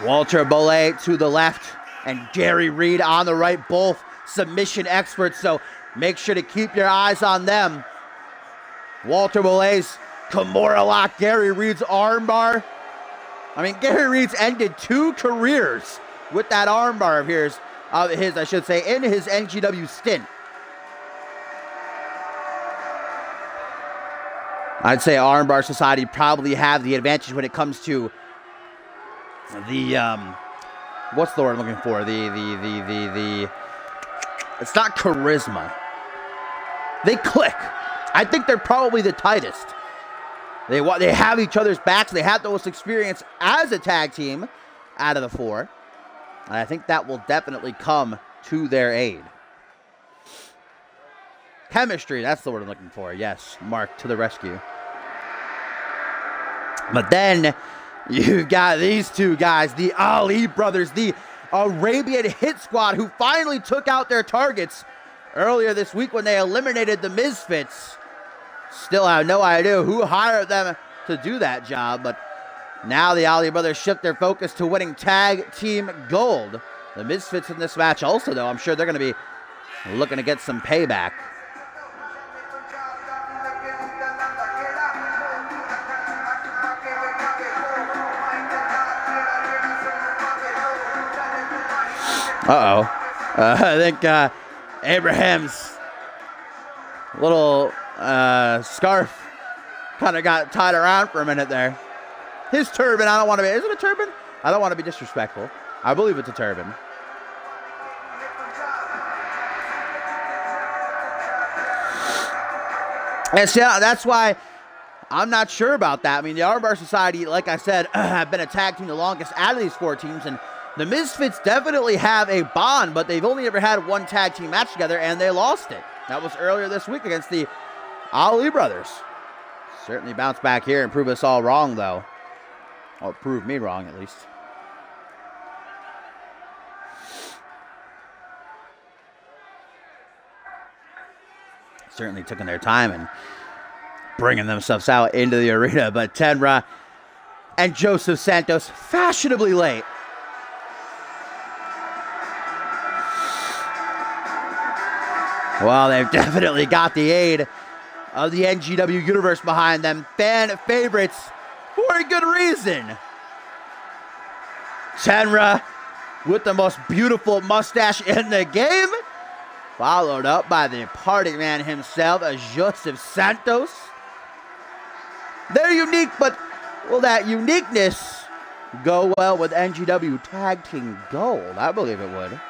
Walter Bolle to the left and Gary Reed on the right, both submission experts, so make sure to keep your eyes on them. Walter Bolle's Kimura lock, Gary Reed's armbar. I mean, Gary Reed's ended 2 careers with that armbar of his, I should say, in his NGW stint. I'd say Armbar Society probably have the advantage when it comes to the, what's the word I'm looking for? It's not charisma. They click. I think they're probably the tightest. They have each other's backs. They have the most experience as a tag team out of the 4. And I think that will definitely come to their aid. Chemistry, that's the word I'm looking for. Yes, Mark to the rescue. But then you've got these 2 guys, the Ali brothers, the Arabian Hit Squad, who finally took out their targets earlier this week when they eliminated the Misfits. Still have no idea who hired them to do that job, but now the Ali brothers shift their focus to winning tag team gold. The Misfits in this match also, though, I'm sure they're going to be looking to get some payback. I think Abraham's little scarf kind of got tied around for a minute there. His turban, I don't want to be, is it a turban? I don't want to be disrespectful. I believe it's a turban. And so that's why I'm not sure about that. I mean, the Armbar Society, like I said, have been a tag team the longest out of these 4 teams, and the Misfits definitely have a bond, but they've only ever had 1 tag team match together, and they lost it. That was earlier this week against the Ali brothers. Certainly bounce back here and prove us all wrong, though. Or prove me wrong, at least. Certainly taking their time and bringing themselves out into the arena, but Tenra and Joseph Santos fashionably late. Well, they've definitely got the aid of the NGW universe behind them. Fan favorites for a good reason. Tenra with the most beautiful mustache in the game. Followed up by the party man himself, Joseph Santos. They're unique, but will that uniqueness go well with NGW Tag Team Gold? I believe it would.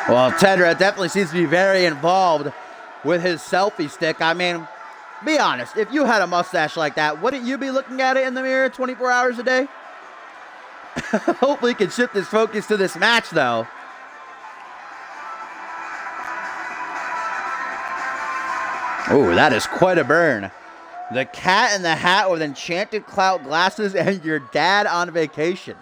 Well, Tedra definitely seems to be very involved with his selfie stick. I mean, be honest, if you had a mustache like that, wouldn't you be looking at it in the mirror 24 hours a day? Hopefully he can shift his focus to this match, though. Ooh, that is quite a burn. The Cat in the Hat with enchanted clout glasses and your dad on vacation.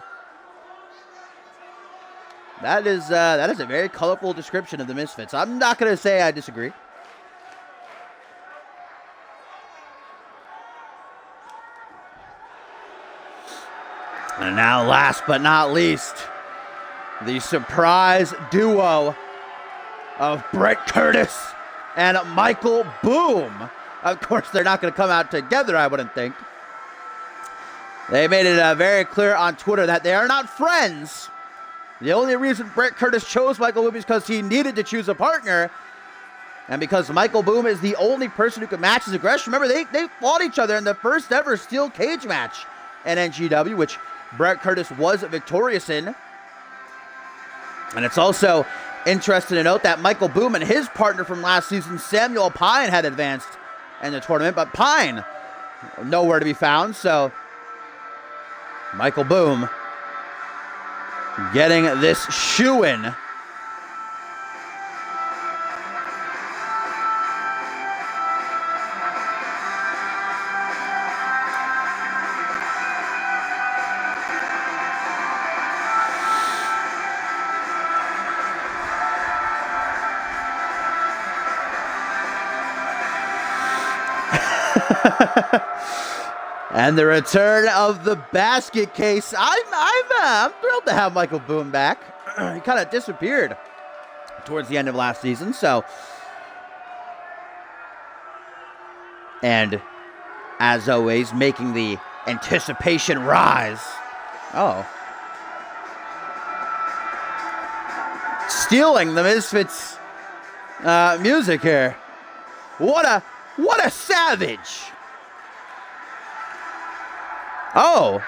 That is a very colorful description of the Misfits. I'm not going to say I disagree. And now, last but not least, the surprise duo of Brett Curtis and Michael Boom. Of course, they're not going to come out together, I wouldn't think. They made it very clear on Twitter that they are not friends. The only reason Brett Curtis chose Michael Boom is because he needed to choose a partner. And because Michael Boom is the only person who can match his aggression. Remember, they fought each other in the first ever steel cage match in NGW, which Brett Curtis was victorious in. And it's also interesting to note that Michael Boom and his partner from last season, Samuel Pine, had advanced in the tournament. But Pine, nowhere to be found. So Michael Boom getting this shoe-in. And the return of the basket case. I'm thrilled to have Michael Boom back. He kind of disappeared towards the end of last season, so. And as always, making the anticipation rise. Oh. Stealing the Misfits music here. What a savage. Oh,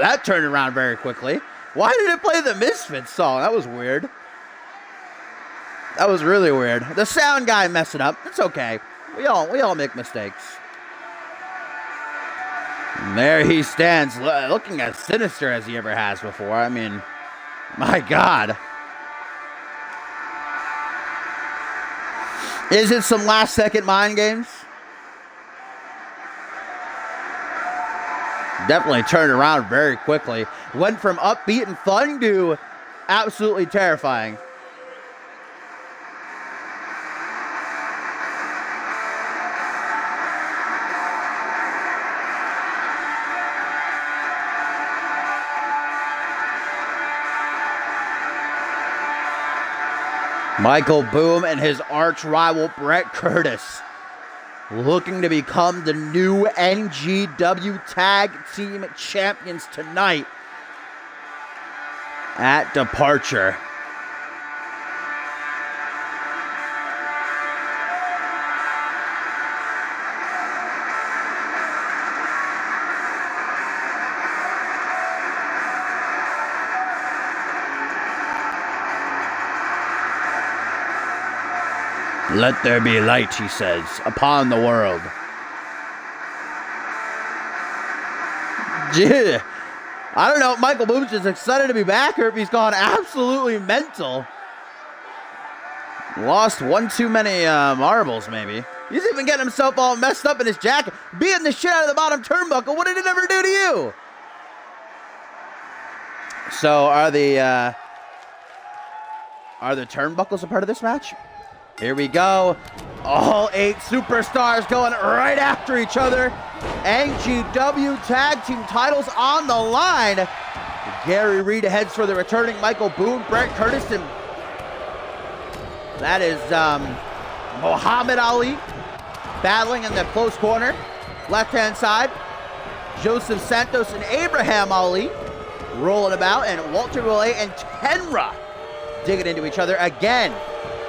that turned around very quickly. Why did it play the Misfits song? That was weird. That was really weird. The sound guy messed it up. It's okay. We all make mistakes. And there he stands, looking as sinister as he ever has before. I mean, my God. Is it some last-second mind games? Definitely turned around very quickly. Went from upbeat and fun to absolutely terrifying. Michael Boom and his arch rival Brett Curtis looking to become the new NGW Tag Team Champions tonight at Departure. Let there be light, he says, upon the world. Gee, I don't know if Michael Boom's just excited to be back or if he's gone absolutely mental. Lost one too many marbles, maybe. He's even getting himself all messed up in his jacket. Beating the shit out of the bottom turnbuckle. What did it ever do to you? So, are the turnbuckles a part of this match? Here we go. All 8 superstars going right after each other. NGW Tag Team titles on the line. Gary Reed heads for the returning Michael Boone, Brett Curtis, and that is Muhammad Ali battling in the close corner. Left-hand side, Joseph Santos and Abraham Ali rolling about, and Walter Willet and Tenra digging into each other again.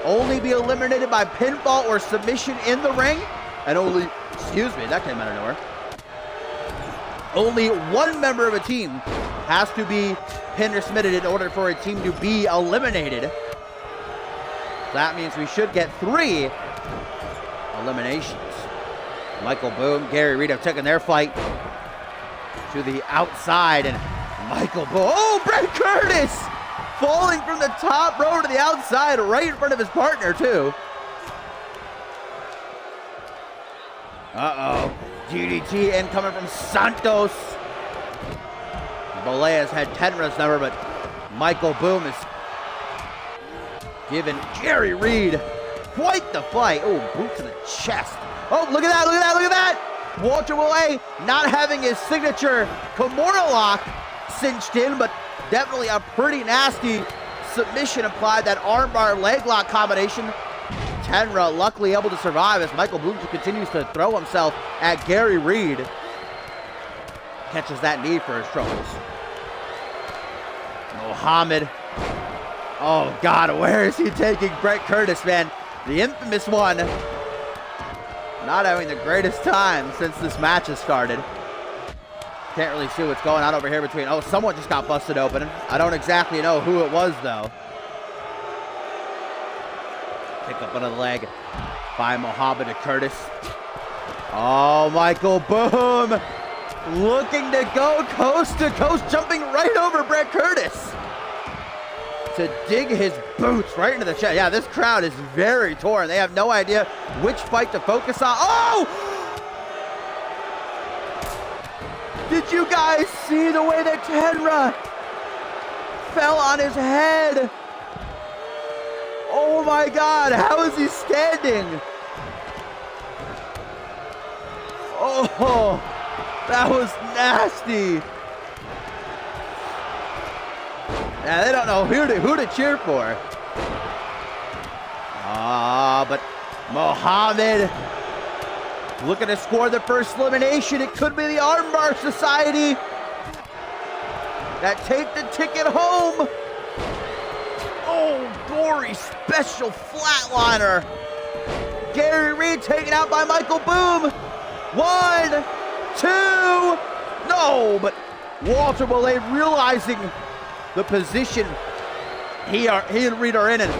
Only be eliminated by pinfall or submission in the ring, and only, excuse me, that came out of nowhere. Only one member of a team has to be pinned or submitted in order for a team to be eliminated. That means we should get 3 eliminations. Michael Boone, Gary Reed have taken their fight to the outside, and Michael Boone, oh, Brett Curtis! Falling from the top row to the outside, right in front of his partner, too. Uh-oh. DDT incoming from Santos. Bolea's had Tenra's number, but Michael Boone is giving Gary Reed quite the fight. Oh, boot to the chest. Oh, look at that, look at that, look at that! Walter Willet not having his signature Kimura lock cinched in, but definitely a pretty nasty submission applied, that armbar leg lock combination. Tenra luckily able to survive as Michael Boone continues to throw himself at Gary Reed. Catches that knee for his troubles. Muhammad. Oh God, where is he taking Brett Curtis, man? The infamous one. Not having the greatest time since this match has started. Can't really see what's going on over here between, oh, someone just got busted open. I don't exactly know who it was, though. Pick up on the leg by Muhammad to Curtis. Oh, Michael Boone looking to go coast to coast, jumping right over Brett Curtis to dig his boots right into the chest. Yeah, this crowd is very torn. They have no idea which fight to focus on. Oh! Did you guys see the way that Tenra fell on his head? Oh my God, how is he standing? Oh, that was nasty. Yeah, they don't know who to cheer for. But Muhammad looking to score the first elimination. It could be the Armbar Society that take the ticket home. Oh, gory special flatliner. Gary Reed taken out by Michael Boone. 1, 2, no, but Walter Willet realizing the position he and Reed are in, and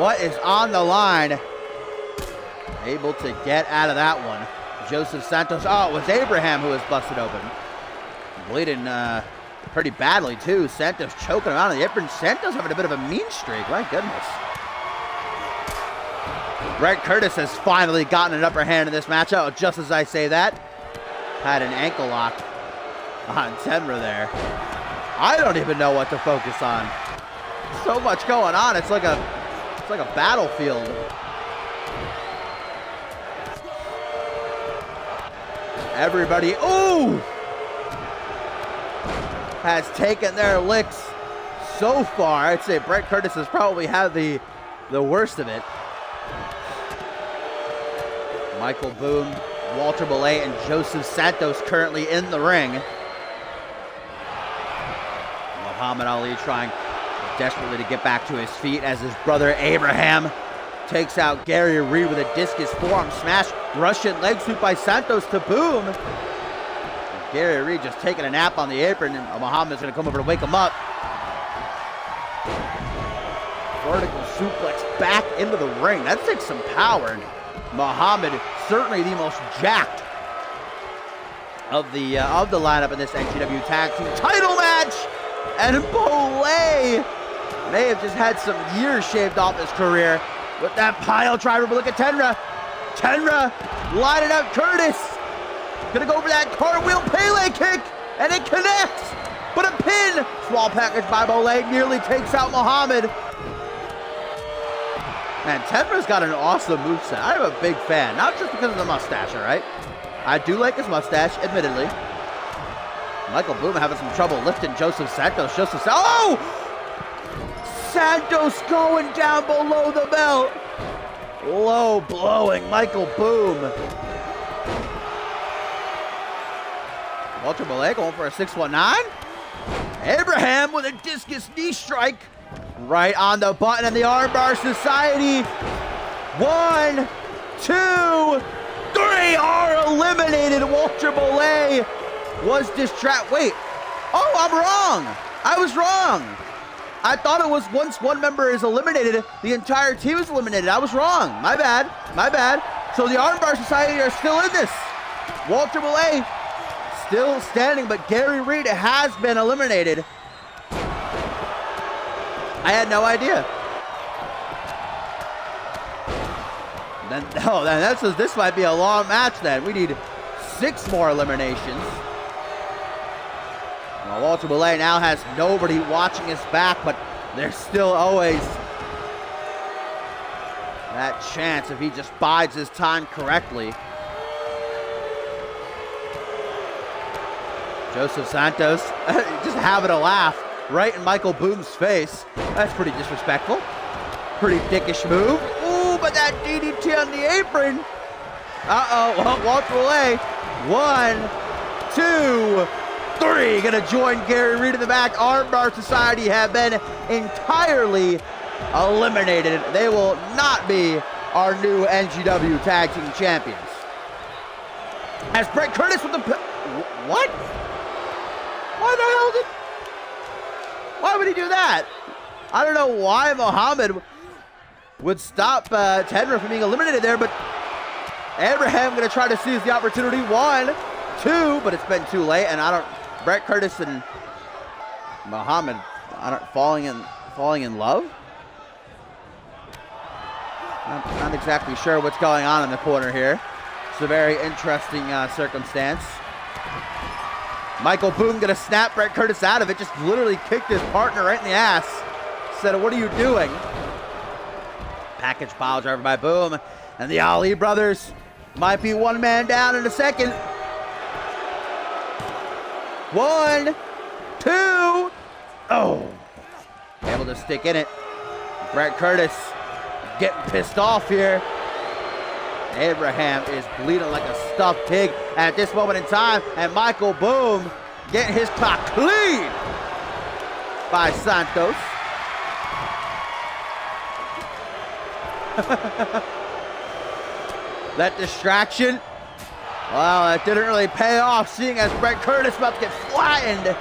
what is on the line. Able to get out of that one. Joseph Santos, oh, it was Abraham who was busted open. Bleeding pretty badly too. Santos choking him out of the apron. Santos having a bit of a mean streak, my goodness. Brett Curtis has finally gotten an upper hand in this match. Oh, just as I say that, had an ankle lock on Tenra there. I don't even know what to focus on. So much going on. It's like a battlefield. Everybody, ooh, has taken their licks so far. I'd say Brett Curtis has probably had the worst of it. Michael Boone, Walter Willet, and Joseph Santos currently in the ring. Muhammad Ali trying desperately to get back to his feet as his brother Abraham takes out Gary Reed with a discus forearm smash. Russian leg sweep by Santos to Boone. Gary Reed just taking a nap on the apron, and Muhammad's going to come over to wake him up. Vertical suplex back into the ring. That takes some power. And Muhammad, certainly the most jacked of the lineup in this NGW Tag Team title match. And Bolay may have just had some years shaved off his career with that pile driver. But look at Tenra. Tenra lining up Curtis. Gonna go for that cartwheel Pele kick, and it connects. But a pin. Small package by Bolay nearly takes out Muhammad. Man, Tenra's got an awesome moveset. I'm a big fan. Not just because of the mustache, all right? I do like his mustache, admittedly. Michael Boom having some trouble lifting Joseph Santos. Oh! Santos going down below the belt. Low blowing Michael Boom. Walter Belay going for a 619. Abraham with a discus knee strike. Right on the button, and the Armbar Society. 1, 2, 3 are eliminated. Walter Belay was distracted. Wait. Oh, I'm wrong. I was wrong. I thought it was once one member is eliminated, the entire team is eliminated. I was wrong. My bad. My bad. So the Armbar Society are still in this. Walter Belay still standing, but Gary Reed has been eliminated. I had no idea. Then this might be a long match then. We need 6 more eliminations. Well, Walter Belay now has nobody watching his back, but there's still always that chance if he just bides his time correctly. Joseph Santos just having a laugh right in Michael Boom's face. That's pretty disrespectful. Pretty dickish move. Ooh, but that DDT on the apron. Uh-oh, well, Walter Belay. 1, 2, 3. Gonna join Gary Reed in the back. Armbar Society have been entirely eliminated. They will not be our new NGW Tag Team Champions. As Brett Curtis with the... What? Why the hell did... Why would he do that? I don't know why Muhammad would stop Tenra from being eliminated there, but Abraham going to try to seize the opportunity. 1, 2, but it's been too late, and Brett Curtis and Muhammad, falling in love? I'm not exactly sure what's going on in the corner here. It's a very interesting circumstance. Michael Boom gonna snap Brett Curtis out of it, just literally kicked his partner right in the ass. Said, what are you doing? Package pile driver by Boom. And the Ali brothers might be one man down in a second. 1, 2. Oh. Able to stick in it. Brett Curtis getting pissed off here. Abraham is bleeding like a stuffed pig at this moment in time, and Michael Boom getting his clock clean by Santos. That distraction, well, it didn't really pay off, seeing as Brett Curtis about to get flattened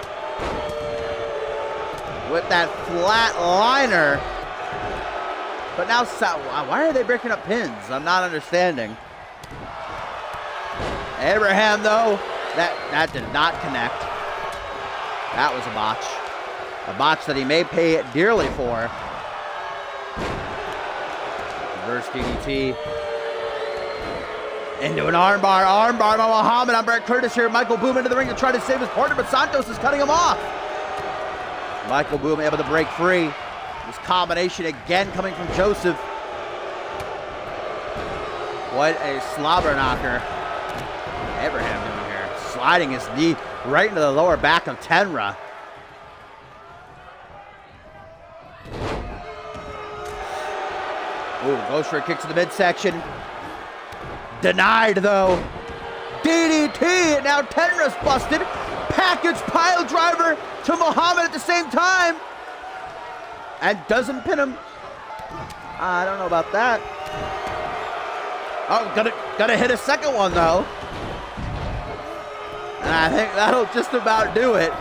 with that flat liner. But now, why are they breaking up pins? I'm not understanding. Abraham, though, that did not connect. That was a botch. A botch that he may pay dearly for. Reverse DDT. Into an armbar. Armbar by Muhammad on Brett Curtis here. Michael Boom into the ring to try to save his partner, but Santos is cutting him off. Michael Boom able to break free. This combination again coming from Joseph. What a slobber knocker Abraham doing here. Sliding his knee right into the lower back of Tenra. Ooh, goes for a kick to the midsection. Denied though. DDT, and now Tenra's busted. Package pile driver to Muhammad at the same time. And doesn't pin him. I don't know about that. Oh, gotta hit a second one though. And I think that'll just about do it.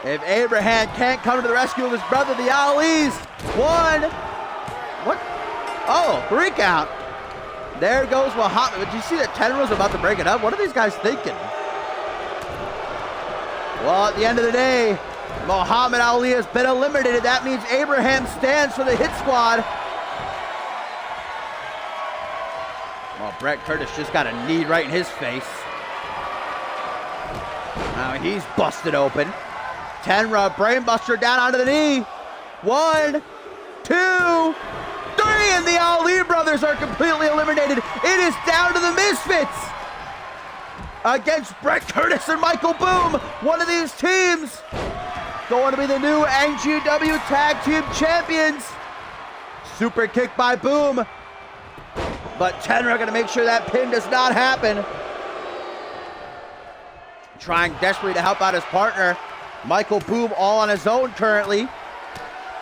If Abraham can't come to the rescue of his brother, the Ali's. 1. What? Oh, 3 count. There goes Muhammad. Did you see that Tenra's about to break it up? What are these guys thinking? Well, at the end of the day, Muhammad Ali has been eliminated. That means Abraham stands for the hit squad. Well, Brett Curtis just got a knee right in his face. Now he's busted open. Tenra brainbuster down onto the knee. 1, 2. 3, and the Ali brothers are completely eliminated. It is down to the Misfits against Brett Curtis and Michael Boom. One of these teams going to be the new NGW Tag Team Champions. Super kick by Boom, but Tenra going to make sure that pin does not happen. Trying desperately to help out his partner. Michael Boom all on his own currently.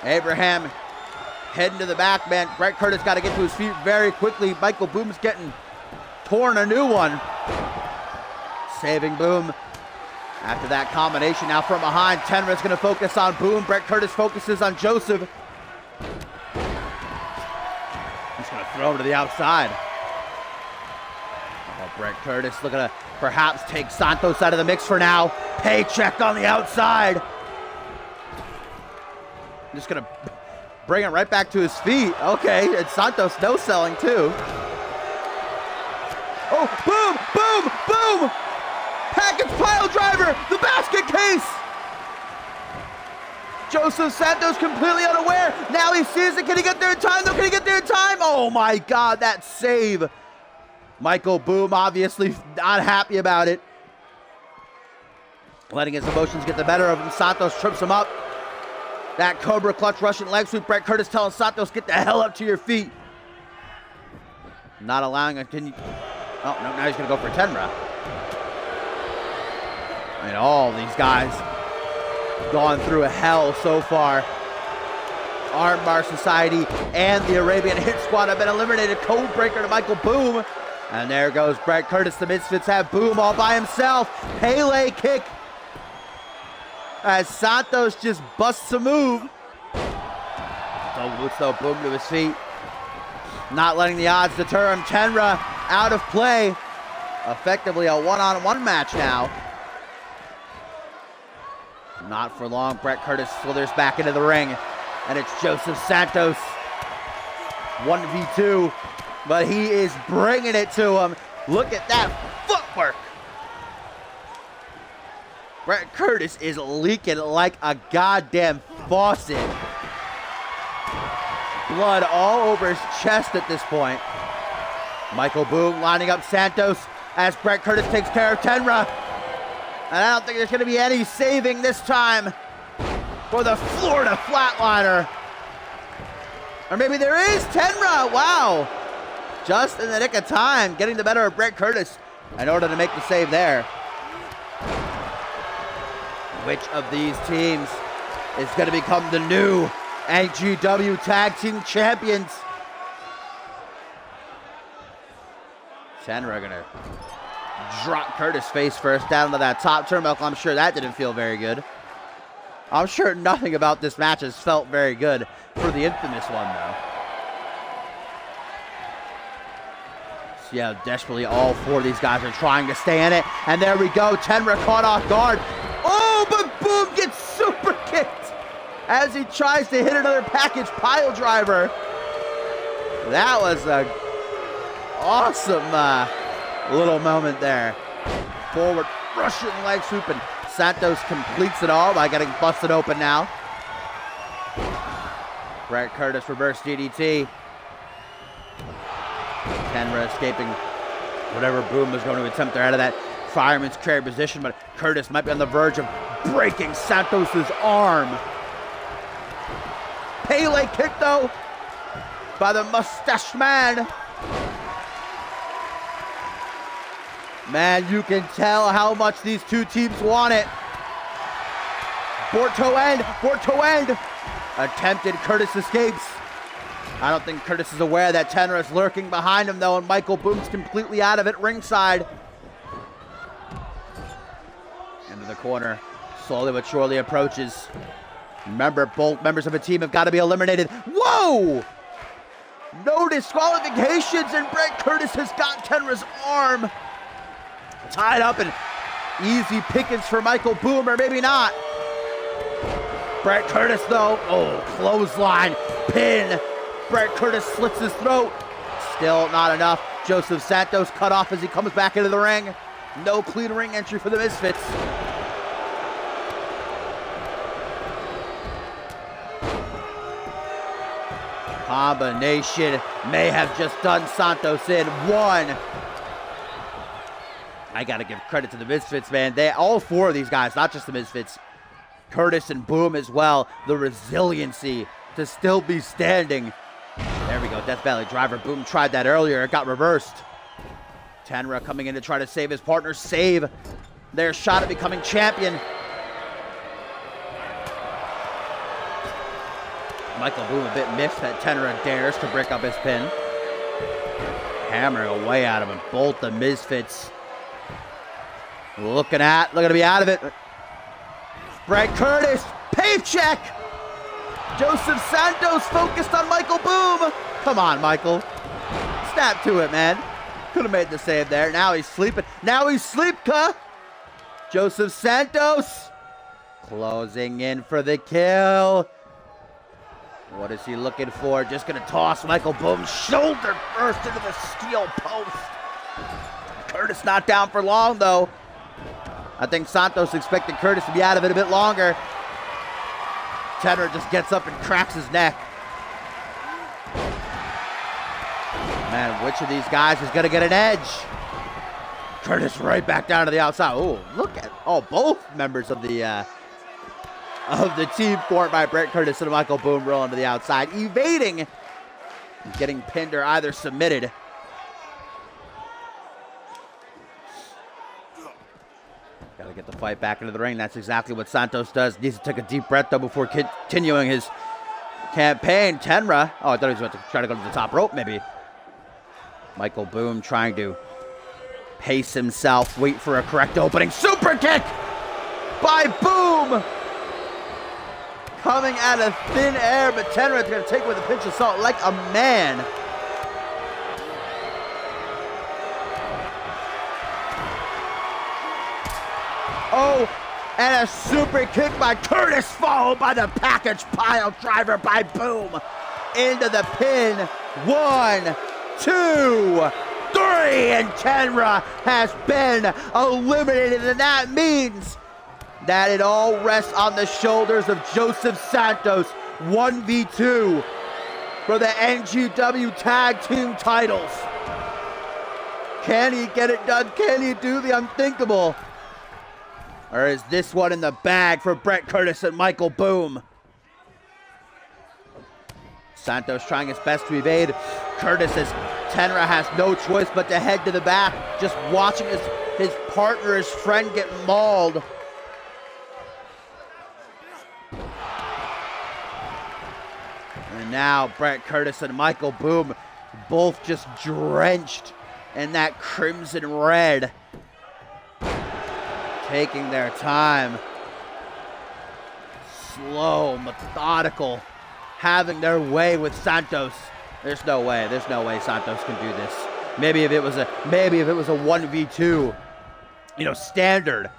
Abraham heading to the back, man. Brett Curtis got to get to his feet very quickly. Michael Boom's getting torn a new one. Saving Boom after that combination. Now from behind, Tenra's going to focus on Boom. Brett Curtis focuses on Joseph. He's going to throw him to the outside. Oh, Brett Curtis looking to perhaps take Santos out of the mix for now. Paycheck on the outside. Just going to bring him right back to his feet. Okay, and Santos no-selling too. Oh, Boom, Boom, Boom! Package pile driver, the basket case! Joseph Santos completely unaware. Now he sees it. Can he get there in time? No, can he get there in time? Oh my God, that save. Michael Boom obviously not happy about it. Letting his emotions get the better of him. Santos trips him up. That Cobra clutch Russian leg sweep. Brett Curtis telling Santos, get the hell up to your feet. Not allowing a continue. Oh, no, now he's going to go for Tenra. I mean, all these guys gone through hell so far. Armbar Society and the Arabian Hit Squad have been eliminated. Code breaker to Michael Boom. And there goes Brett Curtis. The Misfits have Boom all by himself. Pele kick. As Santos just busts a move. So Boom to his feet. Not letting the odds deter him. Tenra out of play. Effectively a one-on-one match now. Not for long. Brett Curtis slithers back into the ring. And it's Joseph Santos. 1v2. But he is bringing it to him. Look at that footwork. Brett Curtis is leaking like a goddamn faucet. Blood all over his chest at this point. Michael Boom lining up Santos as Brett Curtis takes care of Tenra. And I don't think there's going to be any saving this time for the Florida Flatliner. Or maybe there is. Tenra, wow. Just in the nick of time, getting the better of Brett Curtis in order to make the save there. Which of these teams is going to become the new NGW Tag Team Champions? Tenra going to drop Curtis face first down to that top turnbuckle. I'm sure that didn't feel very good. I'm sure nothing about this match has felt very good for the infamous one, though. See how desperately all four of these guys are trying to stay in it. And there we go. Tenra caught off guard. Oh, but Boom gets super kicked as he tries to hit another package pile driver. That was a awesome little moment there. Forward Russian leg sweep, and Santos completes it all by getting busted open now. Brett Curtis reverse DDT. Tenra escaping whatever Boom was going to attempt there out of that fireman's carry position, but Curtis might be on the verge of breaking Santos's arm. Pele kick though by the mustache man. Man, you can tell how much these two teams want it. Borto end. Attempted, Curtis escapes. I don't think Curtis is aware that Tenra is lurking behind him though, and Michael Boom's completely out of it ringside. Into the corner, slowly but surely approaches. Remember, both members of a team have got to be eliminated. Whoa! No disqualifications, and Brett Curtis has got Tenra's arm tied up, and easy pickings for Michael Boom, or maybe not. Brett Curtis though, oh, clothesline, pin. Brett Curtis slits his throat. Still not enough. Joseph Santos cut off as he comes back into the ring. No clean ring entry for the Misfits. Combination may have just done Santos in. One. I got to give credit to the Misfits, man. All four of these guys, not just the Misfits, Curtis and Boom as well, the resiliency to still be standing. There we go, Death Valley Driver. Boom tried that earlier. It got reversed. Tenra coming in to try to save his partner, save their shot at becoming champion. Michael Boom a bit miffed that Tenra dares to break up his pin. Hammering away at him, and both the Misfits looking to be out of it. Brett Curtis, paycheck! Joseph Santos focused on Michael Boom. Come on, Michael. Snap to it, man. Could have made the save there. Now he's sleeping. Now he's sleep-ka. Joseph Santos closing in for the kill. What is he looking for? Just going to toss Michael Boom shoulder first into the steel post. Curtis not down for long, though. I think Santos expected Curtis to be out of it a bit longer. Tenra just gets up and cracks his neck. Man, which of these guys is going to get an edge? Curtis right back down to the outside. Oh, look at both members of the team formed by Brett Curtis and Michael Boom rolling to the outside, evading and getting pinned or either submitted. Got to get the fight back into the ring. That's exactly what Santos does. Needs to take a deep breath, though, before continuing his campaign. Tenra. Oh, I thought he was about to try to go to the top rope, maybe. Michael Boom trying to pace himself, wait for a correct opening. Super kick by Boom. Coming out of thin air, but Tenra is going to take it with a pinch of salt like a man. Oh, and a super kick by Curtis, followed by the package pile driver by Boom. Into the pin. 1, 2, 3, and Tenra has been eliminated, and that means that it all rests on the shoulders of Joseph Santos. 1v2 for the NGW Tag Team titles. Can he get it done? Can he do the unthinkable? Or is this one in the bag for Brett Curtis and Michael Boom? Santos trying his best to evade. Curtis, as Tenra has no choice but to head to the back, just watching his partner, his friend, get mauled. And now Brett Curtis and Michael Boom both just drenched in that crimson red. Taking their time. Slow, methodical, having their way with Santos. There's no way Santos can do this. Maybe if it was a 1v2, standard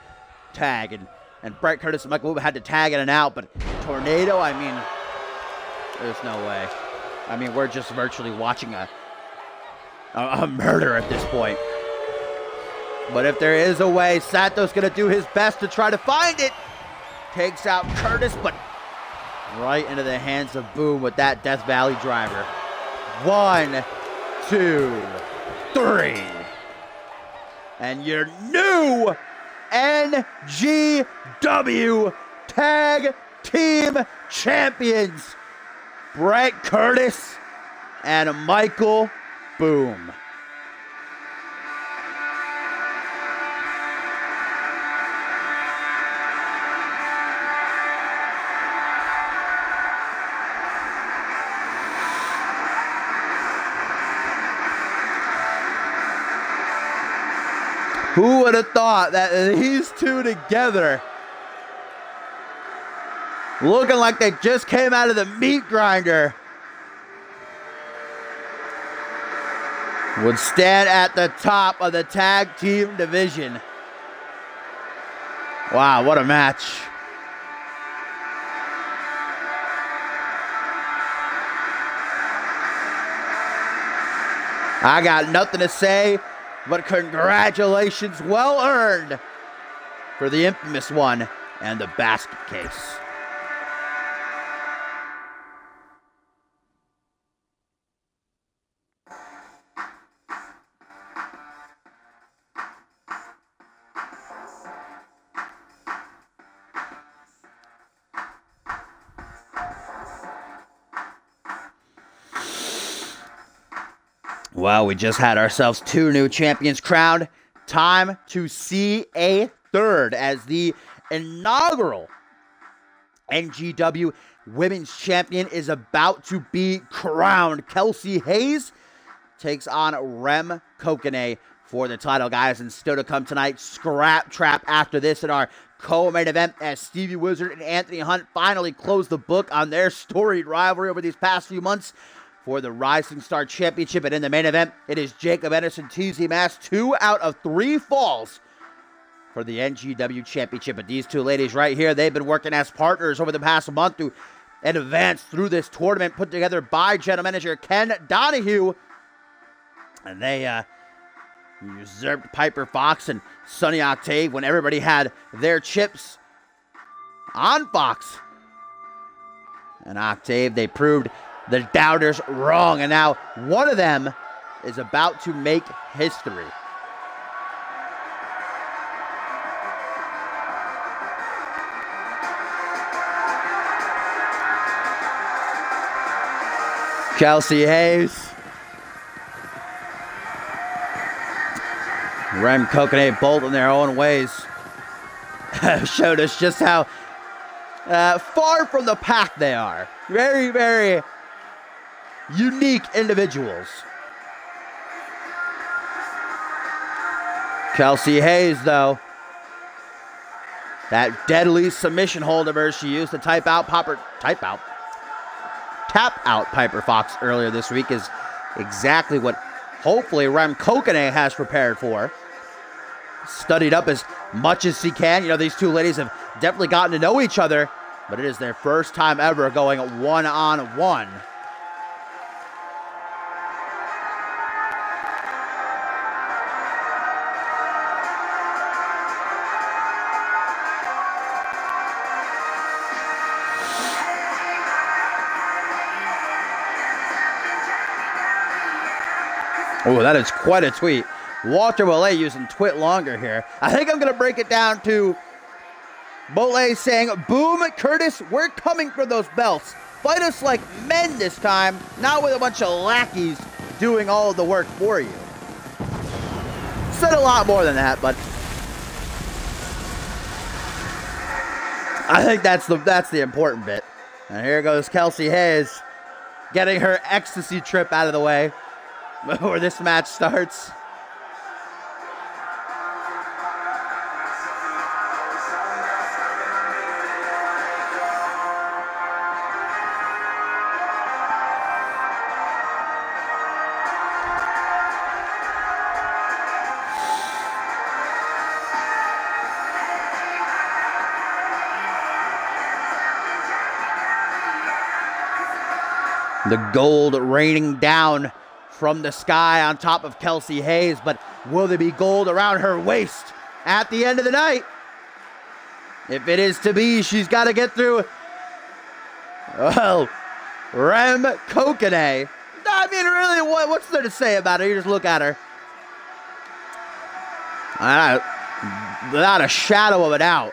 tag, and Brett Curtis and Michael Boom had to tag in and out, but Tornado, I mean, there's no way. I mean, we're just virtually watching a murder at this point. But if there is a way, Santos gonna do his best to try to find it. Takes out Curtis, but right into the hands of Boom with that Death Valley driver. 1, 2, 3. And your new NGW Tag Team Champions, Brett Curtis and Michael Boom. Who would have thought that these two together, looking like they just came out of the meat grinder, would stand at the top of the tag team division? Wow, what a match. I got nothing to say but congratulations, well earned, for the infamous one and the basket case. Well, we just had ourselves 2 new champions crowned. Time to see a third as the inaugural NGW Women's Champion is about to be crowned. Kelsey Hayes takes on Rem Kokone for the title, guys. And still to come tonight, Scrap Trap after this in our co-main event as Stevie Wizard and Anthony Hunt finally close the book on their storied rivalry over these past few months for the Rising Star Championship. And in the main event, it is Jacob Anderson, TZ Mass, 2 out of 3 falls for the NGW Championship. But these 2 ladies right here, they've been working as partners over the past month to advance through this tournament put together by general manager Ken Donahue. And they usurped Piper Fox and Sonny Octave when everybody had their chips on Fox and Octave. They proved the doubters wrong, and now one of them is about to make history. Kelsey Hayes, Rem Kokone, both in their own ways, showed us just how far from the pack they are. Very, very unique individuals. Kelsey Hayes, though, that deadly submission hold of hers she used to tap out Piper Fox earlier this week is exactly what hopefully Rem Kokone has prepared for. Studied up as much as he can. You know, these 2 ladies have definitely gotten to know each other, but it is their first time ever going one-on-one. Oh, that is quite a tweet. Walter Willet using twit longer here. I think I'm going to break it down to Bolay saying, "Boom, Curtis, we're coming for those belts. Fight us like men this time, not with a bunch of lackeys doing all of the work for you." Said a lot more than that, but I think that's the important bit. And here goes Kelsey Hayes getting her ecstasy trip out of the way before this match starts. The gold raining down from the sky on top of Kelsey Hayes, but will there be gold around her waist at the end of the night? If it is to be, she's got to get through, well, Rem Kokone. I mean, really, what's there to say about her? You just look at her. Without a shadow of a doubt,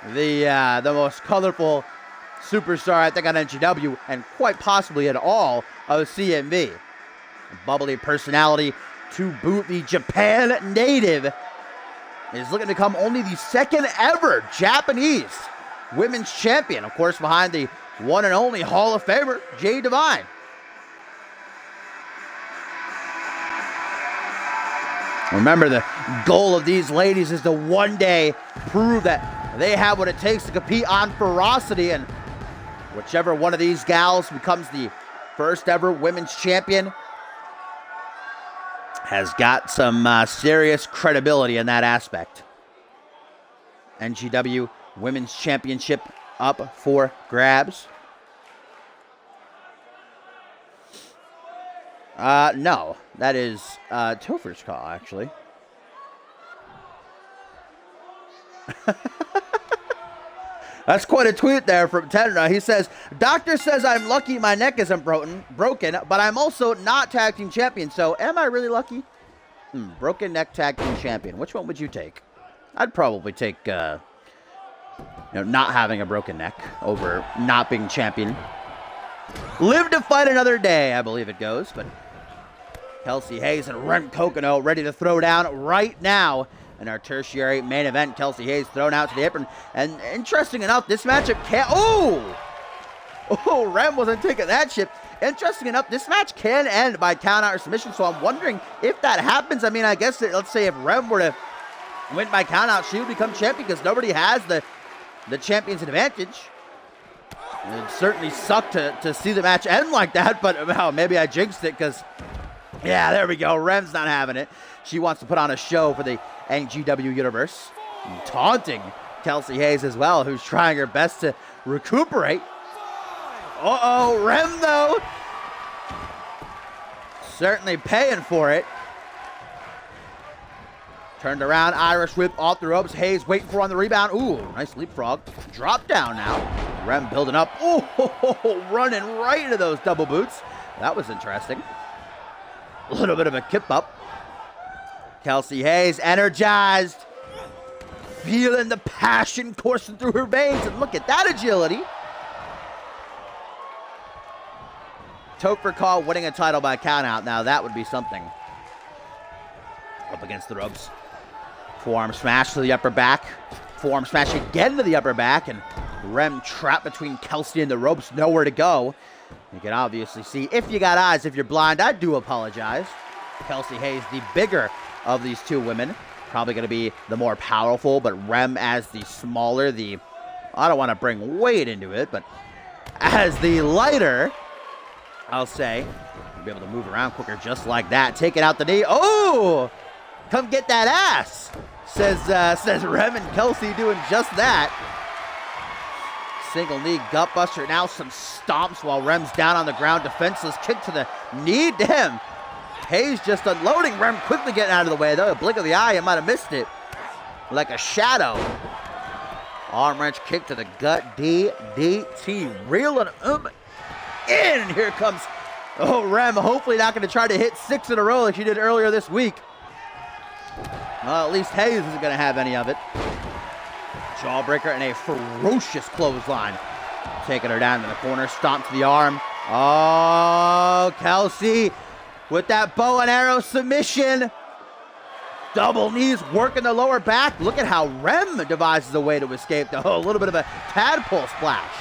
the most colorful superstar, I think, on NGW, and quite possibly in all of CMV. A bubbly personality to boot, the Japan native is looking to become only the 2nd ever Japanese women's champion. Of course, behind the one and only Hall of Famer, Jay Divine. Remember, the goal of these ladies is to one day prove that they have what it takes to compete on ferocity, and whichever one of these gals becomes the first ever women's champion has got some serious credibility in that aspect. NGW Women's Championship up for grabs. No, that is Topher's call, actually. That's quite a tweet there from Tendra. He says, "Doctor says I'm lucky my neck isn't broken, but I'm also not tag team champion. So am I really lucky?" Broken neck tag team champion. Which one would you take? I'd probably take, not having a broken neck over not being champion. Live to fight another day, I believe it goes. But Kelsey Hayes and Rem Cocono ready to throw down right now. In our tertiary main event, Kelsey Hayes thrown out to the apron. And interesting enough, this matchup can't... Oh, Rem wasn't taking that shit. Interesting enough, this match can end by countout or submission, so I'm wondering if that happens. I mean, I guess, let's say if Rem were to win by countout, she would become champion because nobody has the champion's advantage. It certainly sucked to see the match end like that, but well, maybe I jinxed it because, yeah, there we go. Rem's not having it. She wants to put on a show for the NGW universe. And taunting Kelsey Hayes as well, who's trying her best to recuperate. Uh-oh, Rem, though. Certainly paying for it. Turned around, Irish whip off the ropes. Hayes waiting for on the rebound. Ooh, nice leapfrog. Drop down now. Rem building up. Ooh, running right into those double boots. That was interesting. A little bit of a kip up. Kelsey Hayes energized. Feeling the passion coursing through her veins. And look at that agility. Topher call winning a title by countout. Now that would be something. Up against the ropes. Forearm smash to the upper back. Forearm smash again to the upper back. And Rem trapped between Kelsey and the ropes. Nowhere to go. You can obviously see, if you got eyes, if you're blind, I do apologize. Kelsey Hayes, the bigger of these two women. Probably going to be the more powerful, but Rem as the smaller, I don't want to bring weight into it, but as the lighter, I'll say, be able to move around quicker just like that. Taking out the knee. Oh! Come get that ass! Says Rem and Kelsey doing just that. Single knee gutbuster. Now some stomps while Rem's down on the ground. Defenseless kick to the knee. Damn. Hayes just unloading. Rem quickly getting out of the way, though. A blink of the eye, I might have missed it. Like a shadow. Arm wrench kick to the gut. DDT. Reeling him in. And here comes, Rem. Hopefully not going to try to hit 6 in a row like she did earlier this week. Well, at least Hayes isn't going to have any of it. Jawbreaker and a ferocious clothesline. Taking her down to the corner. Stomp to the arm. Oh, Kelsey with that bow and arrow submission. Double knees working the lower back. Look at how Rem devises a way to escape. A little bit of a tadpole splash.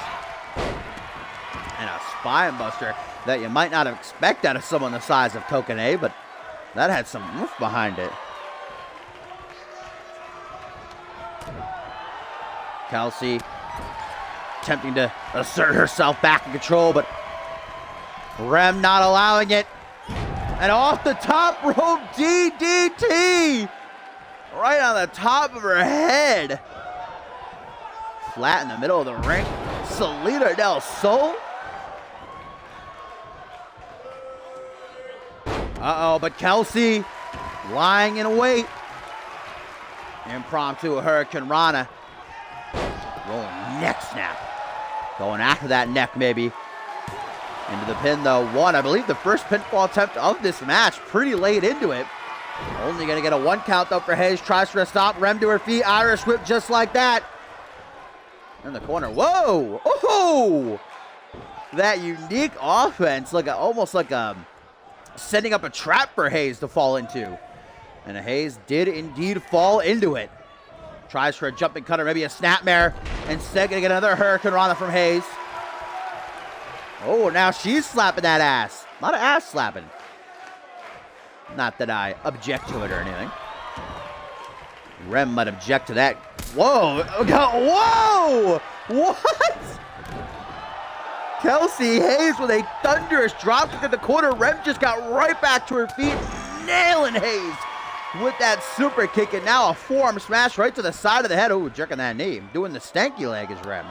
And a spine buster that you might not expect out of someone the size of Kokone, but that had some oomph behind it. Kelsey attempting to assert herself back in control, but Rem not allowing it. And off the top rope, DDT! Right on the top of her head. Flat in the middle of the ring. Salida del Sol. Uh-oh, but Kelsey lying in wait. Impromptu Hurricane Rana. Rolling neck snap. Going after that neck, maybe. Into the pin, though. I believe, the first pinfall attempt of this match. Pretty late into it. Only going to get a 1 count, though, for Hayes. Tries for a stop. Rem to her feet. Irish whip just like that. In the corner. Whoa! Oh! That unique offense. Almost like setting up a trap for Hayes to fall into. And Hayes did indeed fall into it. Tries for a jumping cutter, maybe a snapmare. Instead, going to get another Hurricane Rana from Hayes. Oh, now she's slapping that ass. A lot of ass slapping. Not that I object to it or anything. Rem might object to that. Whoa! Whoa! What? Kelsey Hayes with a thunderous dropkick at the corner. Rem just got right back to her feet, nailing Hayes with that super kick, and now a forearm smash right to the side of the head. Oh, jerking that knee. Doing the stanky leg is Rem.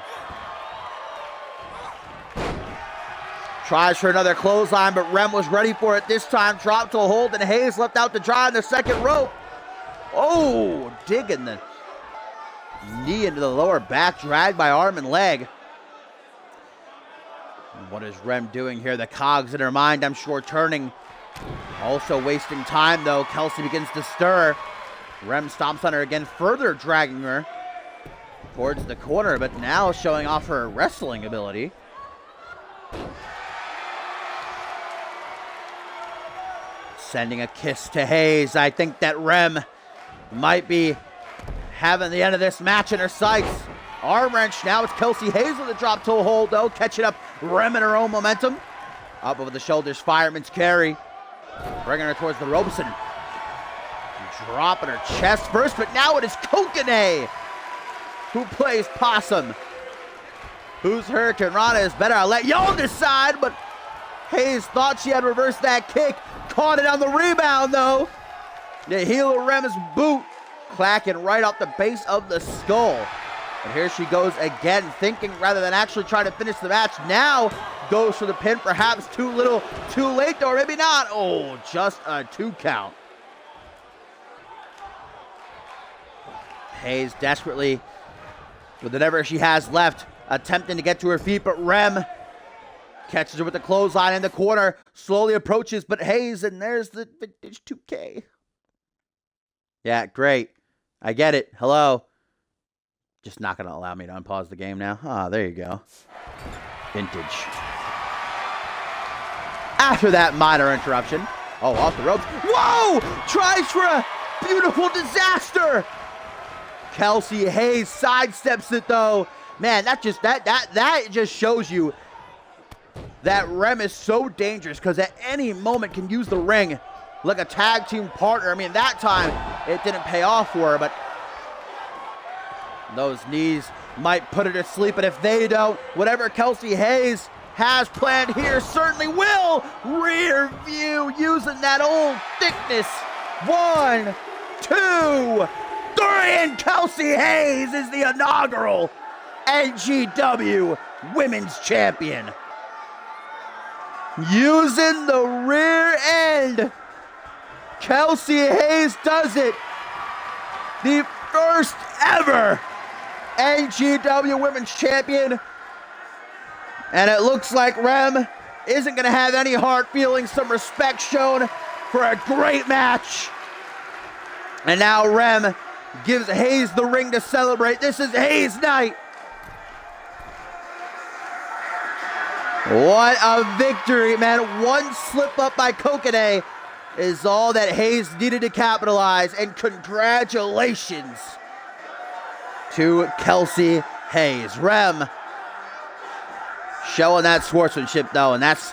Tries for another clothesline, but Rem was ready for it this time. Dropped to a hold, and Hayes left out to dry on the second rope. Oh, digging the knee into the lower back, dragged by arm and leg. What is Rem doing here? The cogs in her mind, I'm sure, turning. Also wasting time, though. Kelsey begins to stir. Rem stomps on her again, further dragging her towards the corner, but now showing off her wrestling ability. Sending a kiss to Hayes. I think that Rem might be having the end of this match in her sights. Arm wrench now. It's Kelsey Hayes with a drop toe hold, though. Catching up Rem in her own momentum. Up over the shoulders, fireman's carry. Bringing her towards the ropes and dropping her chest first. But now it is Kokone who plays possum. Who's Hurricane Rana is better. I'll let y'all decide, but Hayes thought she had reversed that kick. Caught it on the rebound, though. The heel of Rem's boot clacking right off the base of the skull. And here she goes again, thinking rather than actually trying to finish the match. Now goes for the pin, perhaps too little, too late, though, or maybe not. Oh, just a 2 count. Hayes desperately, with whatever she has left, attempting to get to her feet, but Rem catches her with the clothesline in the corner, slowly approaches, but Hayes, and there's the vintage 2K. Yeah, great. I get it. Hello. Just not going to allow me to unpause the game now. Ah, there you go. Vintage. After that minor interruption. Oh, off the ropes. Whoa! Tries for a beautiful disaster. Kelsey Hayes sidesteps it, though. Man, that just shows you that Rem is so dangerous, because at any moment can use the ring like a tag team partner. I mean, that time it didn't pay off for her, but those knees might put her to sleep. And if they don't, whatever Kelsey Hayes has planned here certainly will. Rear view using that old thickness. 1, 2, 3, and Kelsey Hayes is the inaugural NGW Women's Champion. Using the rear end, Kelsey Hayes does it. The first ever NGW Women's Champion. And it looks like Rem isn't going to have any hard feelings, some respect shown for a great match. And now Rem gives Hayes the ring to celebrate. This is Hayes night. What a victory, man. One slip up by Kokone is all that Hayes needed to capitalize. And congratulations to Kelsey Hayes. Rem showing that sportsmanship, though, and that's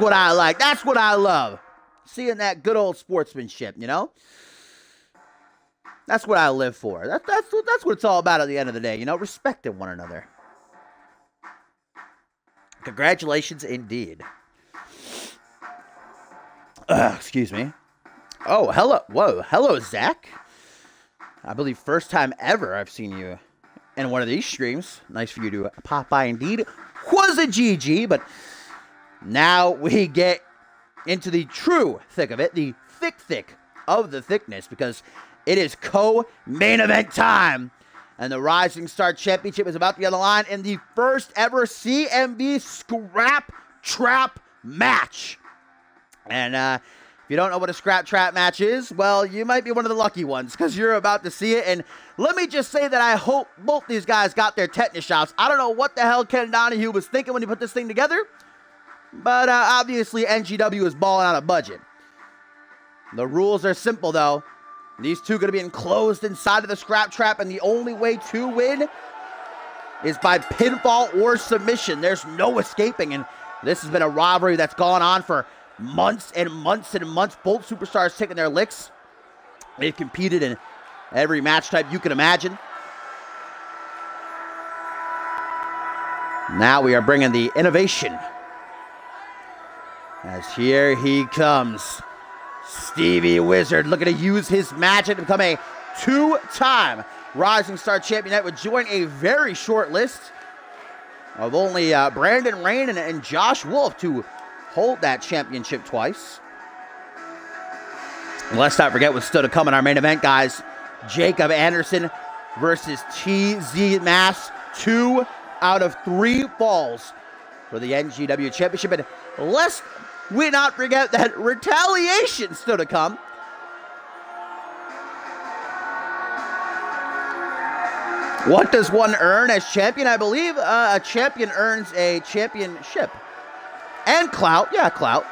what I like. That's what I love. Seeing that good old sportsmanship, you know? That's what I live for. That's what it's all about at the end of the day, you know? Respecting one another. Congratulations indeed. Excuse me. Oh, hello. Whoa. Hello, Zach. I believe first time ever I've seen you in one of these streams. Nice for you to pop by indeed. Was a GG, but now we get into the true thick of it. The thick of the thickness, because it is co-main event time. And the Rising Star Championship is about to be on the line in the first ever CMV Scrap Trap match. And if you don't know what a Scrap Trap match is, well, you might be one of the lucky ones, because you're about to see it. And let me just say that I hope both these guys got their tetanus shots. I don't know what the hell Ken Donahue was thinking when he put this thing together, but obviously NGW is balling on a budget. The rules are simple, though. These two are going to be enclosed inside of the Scrap Trap, and the only way to win is by pinfall or submission. There's no escaping, and this has been a rivalry that's gone on for months and months and months. Both superstars taking their licks. They've competed in every match type you can imagine. Now we are bringing the innovation. As here he comes. Stevie Wizard looking to use his magic to become a 2-time Rising Star Champion. That would join a very short list of only Brandon Rain and Josh Wolf to hold that championship twice. And let's not forget what's still to come in our main event, guys. Jacob Anderson versus TZ Mass. 2 out of 3 falls for the NGW Championship. And lest we not forget that retaliation still to come. What does one earn as champion? I believe a champion earns a championship. And clout. Yeah, clout.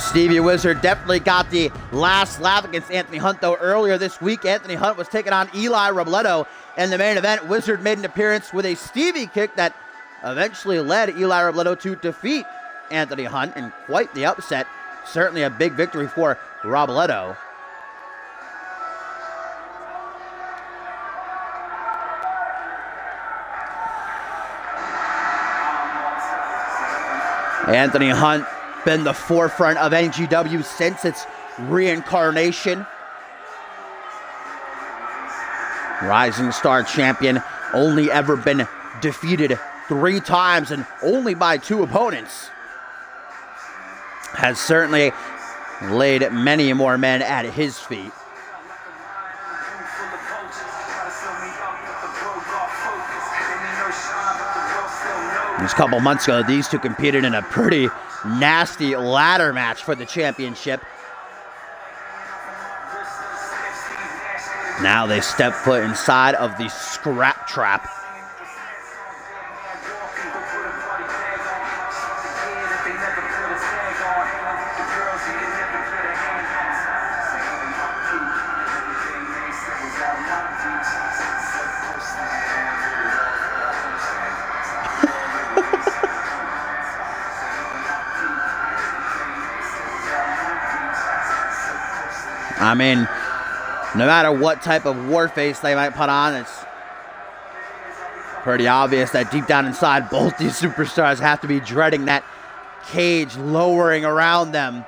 Stevie Wizard definitely got the last laugh against Anthony Hunt, though. Earlier this week, Anthony Hunt was taking on Eli Robledo in the main event. Wizard made an appearance with a Stevie kick that eventually led Eli Robledo to defeat Anthony Hunt in quite the upset. Certainly a big victory for Robledo. Anthony Hunt been the forefront of NGW since its reincarnation. Rising Star champion, only ever been defeated 3 times and only by 2 opponents. Has certainly laid many more men at his feet. Just a couple months ago, these two competed in a pretty nasty ladder match for the championship. Now they step foot inside of the scrap trap. I mean, no matter what type of war face they might put on, it's pretty obvious that deep down inside, both these superstars have to be dreading that cage lowering around them.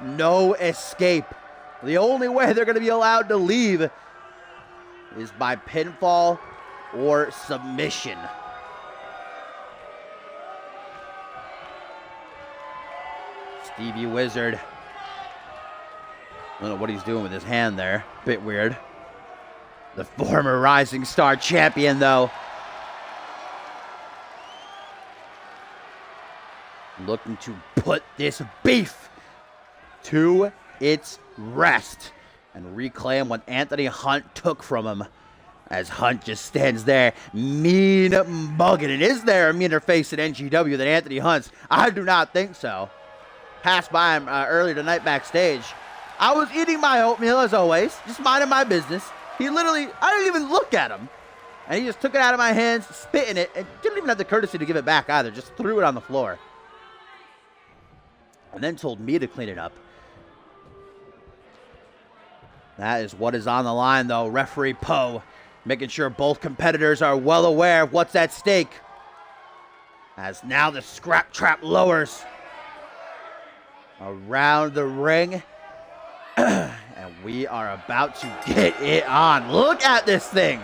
No escape. The only way they're going to be allowed to leave is by pinfall or submission. Stevie Wizard. I don't know what he's doing with his hand there. Bit weird. The former Rising Star champion, though, looking to put this beef to its rest and reclaim what Anthony Hunt took from him, as Hunt just stands there mean mugging. And is there a meaner face in NGW than Anthony Hunt's? I do not think so. Passed by him earlier tonight backstage. I was eating my oatmeal as always, just minding my business. He literally, I didn't even look at him. And he just took it out of my hands, spit in it, and didn't even have the courtesy to give it back either. Just threw it on the floor. And then told me to clean it up. That is what is on the line, though. Referee Poe making sure both competitors are well aware of what's at stake. As now the scrap trap lowers around the ring. And we are about to get it on. Look at this thing.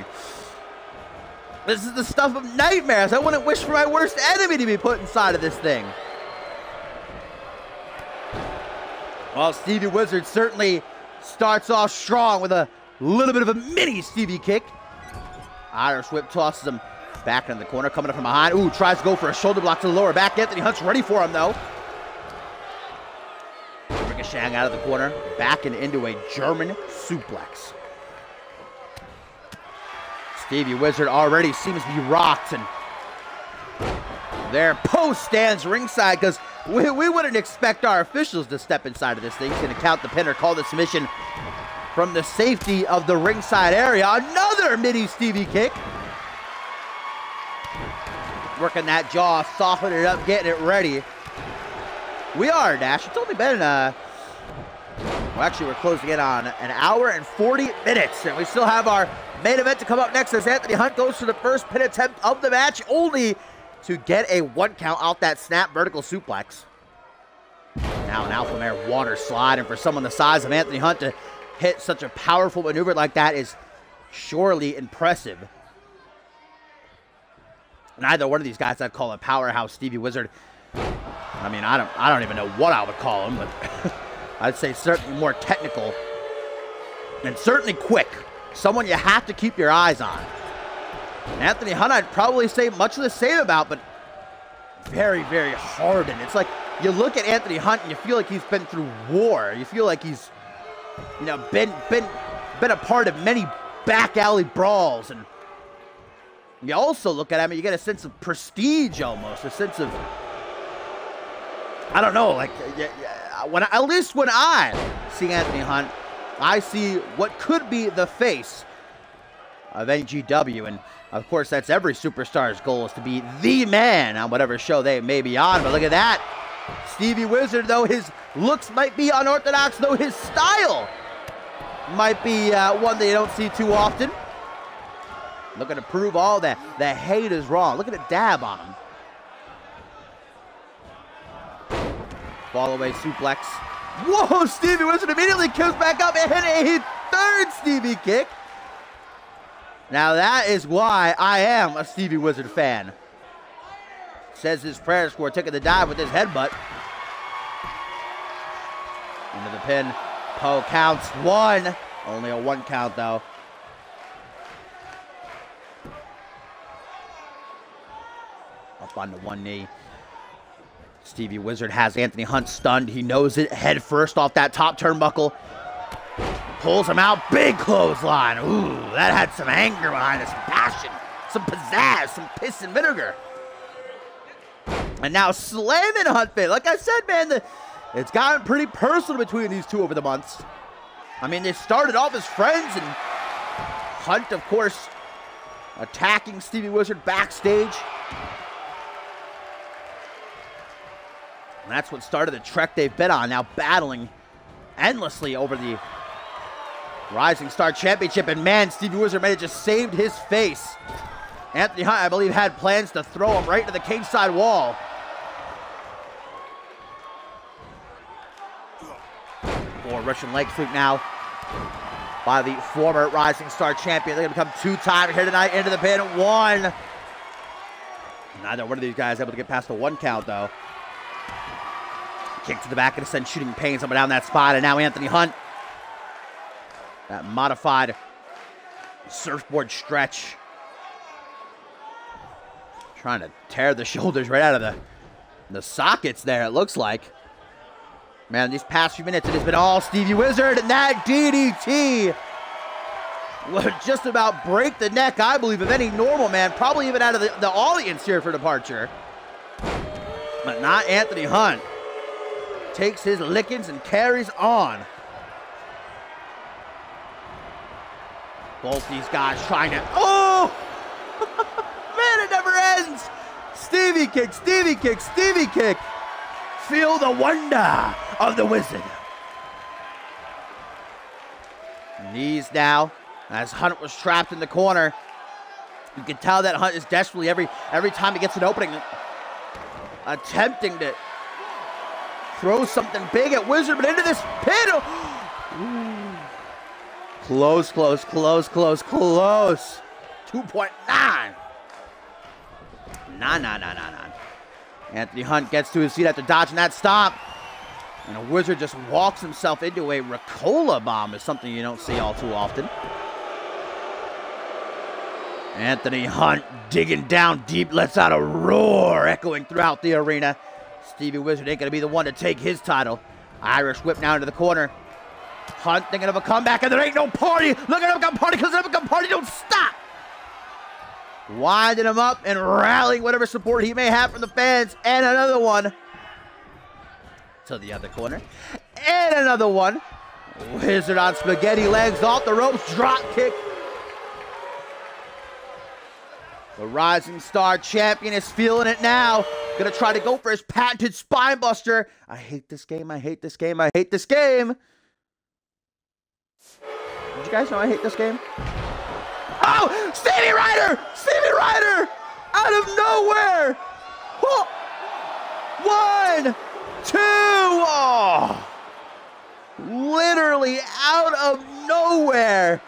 This is the stuff of nightmares. I wouldn't wish for my worst enemy to be put inside of this thing. Well, Stevie Wizard certainly starts off strong with a little bit of a mini Stevie kick. Irish whip tosses him back in the corner, coming up from behind. Ooh, tries to go for a shoulder block to the lower back. Anthony Hunt's ready for him, though. Ricocheting out of the corner, back and into a German suplex. Stevie Wizard already seems to be rocked, and their post stands ringside because we wouldn't expect our officials to step inside of this thing. He's going to count the pin or call the submission from the safety of the ringside area. Another mini Stevie kick. Working that jaw, softening it up, getting it ready. We are, Dash. It's only been, well, actually, we're closing in on an hour and 40 minutes, and we still have our main event to come up next as Anthony Hunt goes for the first pin attempt of the match, only to get a 1 count out that snap vertical suplex. Now an alpha mare water slide, and for someone the size of Anthony Hunt to hit such a powerful maneuver like that is surely impressive. Neither one of these guys I'd call a powerhouse. Stevie Wizard, I mean, I don't even know what I would call him, but I'd say certainly more technical and certainly quick. Someone you have to keep your eyes on. Anthony Hunt, I'd probably say much of the same about, but very, very hardened. It's like you look at Anthony Hunt and you feel like he's been through war. You feel like he's, you know, been a part of many back alley brawls, and you also look at him and you get a sense of prestige almost, a sense of, I don't know, like, at least when I see Anthony Hunt, I see what could be the face of NGW. And of course, that's every superstar's goal, is to be the man on whatever show they may be on. But look at that. Stevie Wizard, though his looks might be unorthodox, though his style might be one that you don't see too often. Looking to prove all that the hate is wrong. Look at the dab on him. Fall away suplex. Whoa, Stevie Wizard immediately comes back up and hit a third Stevie kick. Now that is why I am a Stevie Wizard fan. Says his prayers for taking the dive with his headbutt. Into the pin. Poe counts one. Only a 1 count though. Up onto one knee. Stevie Wizard has Anthony Hunt stunned. He knows it. Head first off that top turnbuckle. Pulls him out. Big clothesline. Ooh, that had some anger behind it. Some passion. Some pizzazz. Some piss and vinegar. And now slamming Hunt face. Like I said, man, it's gotten pretty personal between these two over the months. I mean, they started off as friends, and Hunt, of course, attacking Stevie Wizard backstage. And that's what started the trek they've been on, now battling endlessly over the Rising Star Championship. And man, Stevie Wizard may have just saved his face. Anthony Hunt, I believe, had plans to throw him right to the kingside wall. Or Russian leg sweep now by the former Rising Star champion. They're going to become 2-time here tonight. Into the pin. 1. Neither one of these guys able to get past the 1 count, though. Kick to the back and send shooting pains up and down that spot. And now Anthony Hunt. That modified surfboard stretch. Trying to tear the shoulders right out of the sockets there, it looks like. Man, these past few minutes, it has been all Stevie Wizard, and that DDT would just about break the neck, I believe, of any normal man, probably even out of the audience here for Departure. But not Anthony Hunt. Takes his lickings and carries on. Both these guys trying to... Oh! Man, it never ends! Stevie kick, Stevie kick, Stevie kick. Feel the wonder of the Wizard. Knees now, as Hunt was trapped in the corner. You can tell that Hunt is desperately, every time he gets an opening, attempting to throw something big at Wizard, but into this pin. Ooh. Close, close, close, close, close. 2.9. Nah. Anthony Hunt gets to his feet after dodging that stop. And a Wizard just walks himself into a Ricola bomb, is something you don't see all too often. Anthony Hunt digging down deep, lets out a roar echoing throughout the arena. Stevie Wizard ain't going to be the one to take his title. Irish whip now into the corner. Hunt thinking of a comeback, and there ain't no party. Look at him come party, because the party don't stop. Winding him up and rallying whatever support he may have from the fans. And another one to the other corner. And another one. Wizard on spaghetti legs, off the ropes, drop kick. The Rising Star champion is feeling it now. Gonna try to go for his patented spine buster. I hate this game, I hate this game, I hate this game. Did you guys know I hate this game? Oh, Stevie Ryder! Stevie Ryder! Out of nowhere! Oh. 1, 2! Oh. Literally out of nowhere.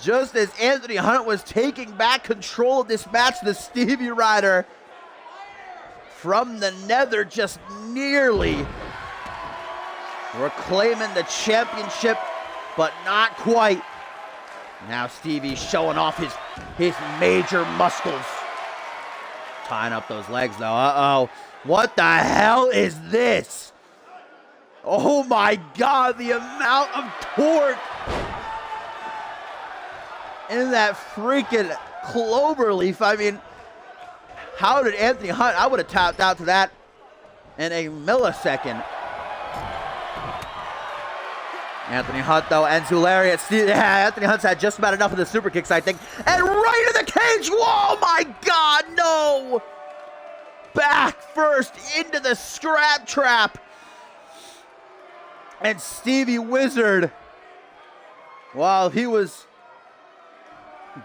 Just as Anthony Hunt was taking back control of this match, the Stevie Ryder from the nether just nearly reclaiming the championship, but not quite. Now Stevie's showing off his major muscles. Tying up those legs though. Uh-oh. What the hell is this? Oh my God, the amount of torque in that freaking cloverleaf. I mean, how did Anthony Hunt, I would have tapped out to that in a millisecond. Anthony Hunt, though, ends hilarious. Yeah, Anthony Hunt's had just about enough of the super kicks, I think. And right in the cage wall! Oh, my God, no! Back first into the scrap trap. And Stevie Wizard, while he was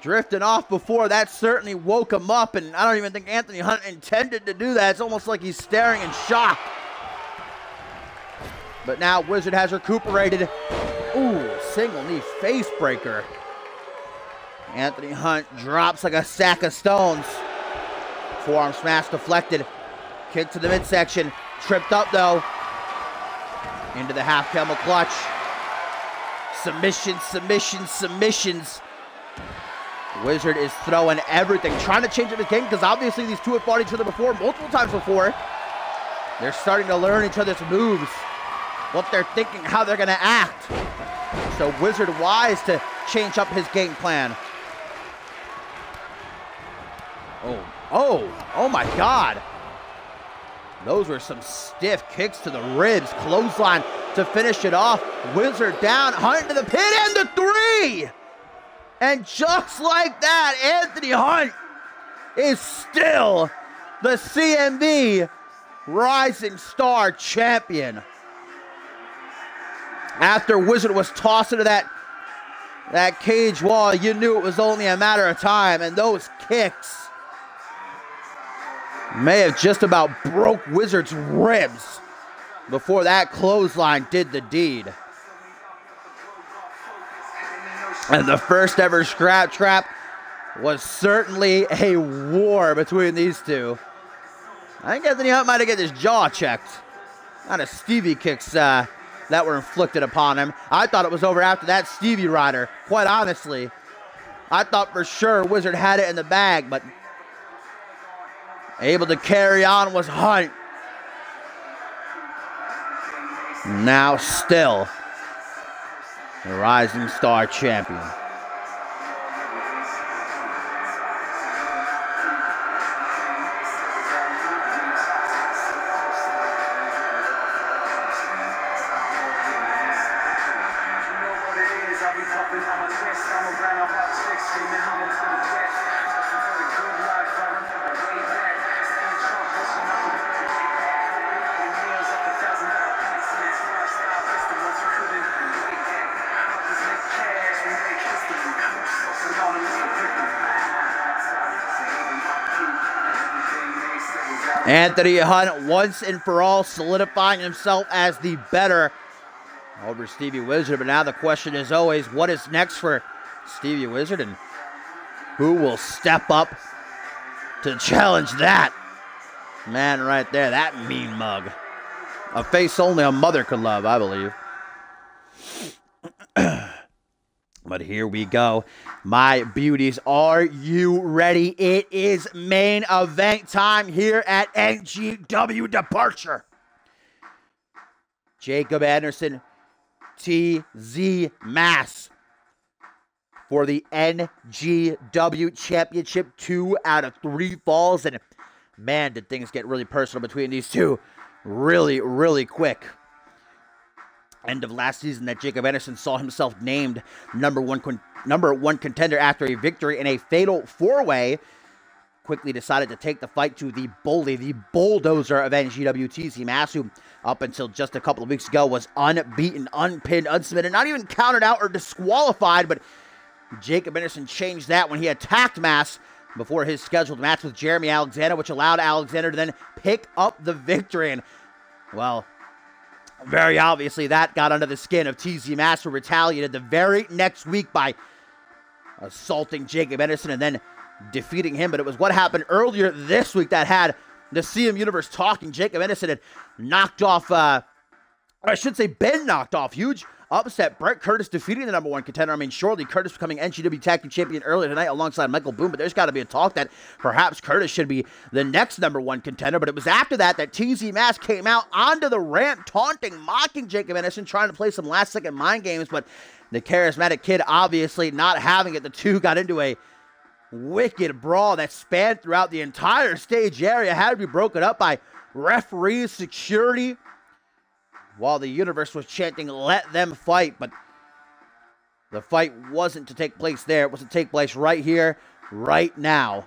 drifting off before, that certainly woke him up. And I don't even think Anthony Hunt intended to do that. It's almost like he's staring in shock. But now Wizard has recuperated. Ooh, single knee face breaker. Anthony Hunt drops like a sack of stones. Forearm smash deflected. Kick to the midsection. Tripped up though. Into the half camel clutch. Submissions, submissions, submissions. Wizard is throwing everything. Trying to change up his game because obviously these two have fought each other before, multiple times before. They're starting to learn each other's moves. What they're thinking, how they're going to act. So Wizard wise to change up his game plan. Oh my God. Those were some stiff kicks to the ribs. Clothesline to finish it off. Wizard down, Hunt to the pin, and the 3! And just like that, Anthony Hunt is still the CMV Rising Star Champion. After Wizard was tossed into that cage wall, you knew it was only a matter of time, and those kicks may have just about broke Wizard's ribs before that clothesline did the deed. And the first ever scrap trap was certainly a war between these two. I think Anthony Hunt might have got his jaw checked. Not a Stevie kicks that were inflicted upon him. I thought it was over after that Stevie Rider, quite honestly. I thought for sure Wizard had it in the bag, but able to carry on was Hunt. Now still the Rising Star Champion. Anthony Hunt once and for all solidifying himself as the better over Stevie Wizard. But now the question is always, what is next for Stevie Wizard, and who will step up to challenge that man right there, that mean mug? A face only a mother could love, I believe. But here we go. My beauties, are you ready? It is main event time here at NGW Departure. Jacob Anderson, TZ Mass for the NGW Championship. 2 out of 3 falls. And man, did things get really personal between these two really, really quick. End of last season that Jacob Anderson saw himself named number one contender after a victory in a fatal 4-way. Quickly decided to take the fight to the bully, the bulldozer of NGW, TZ Mass, who up until just a couple of weeks ago was unbeaten, unpinned, unsubmitted, not even counted out or disqualified. But Jacob Anderson changed that when he attacked Mass before his scheduled match with Jeremy Alexander, which allowed Alexander to then pick up the victory. And, well, very obviously that got under the skin of TZ Mass, who retaliated the very next week by assaulting Jacob Anderson and then defeating him. But it was what happened earlier this week that had the CM Universe talking. Jacob Anderson had knocked off, I should say been knocked off. Huge upset. Brett Curtis defeating the number 1 contender. I mean, surely Curtis becoming NGW Tag Team Champion earlier tonight alongside Michael Boone, but there's got to be a talk that perhaps Curtis should be the next number 1 contender. But it was after that TZ Mass came out onto the ramp, taunting, mocking Jacob Anderson, trying to play some last-second mind games, but the charismatic kid obviously not having it. The two got into a wicked brawl that spanned throughout the entire stage area, had to be broken up by referees, security. while the universe was chanting, "Let them fight," but the fight wasn't to take place there. It was to take place right here, right now.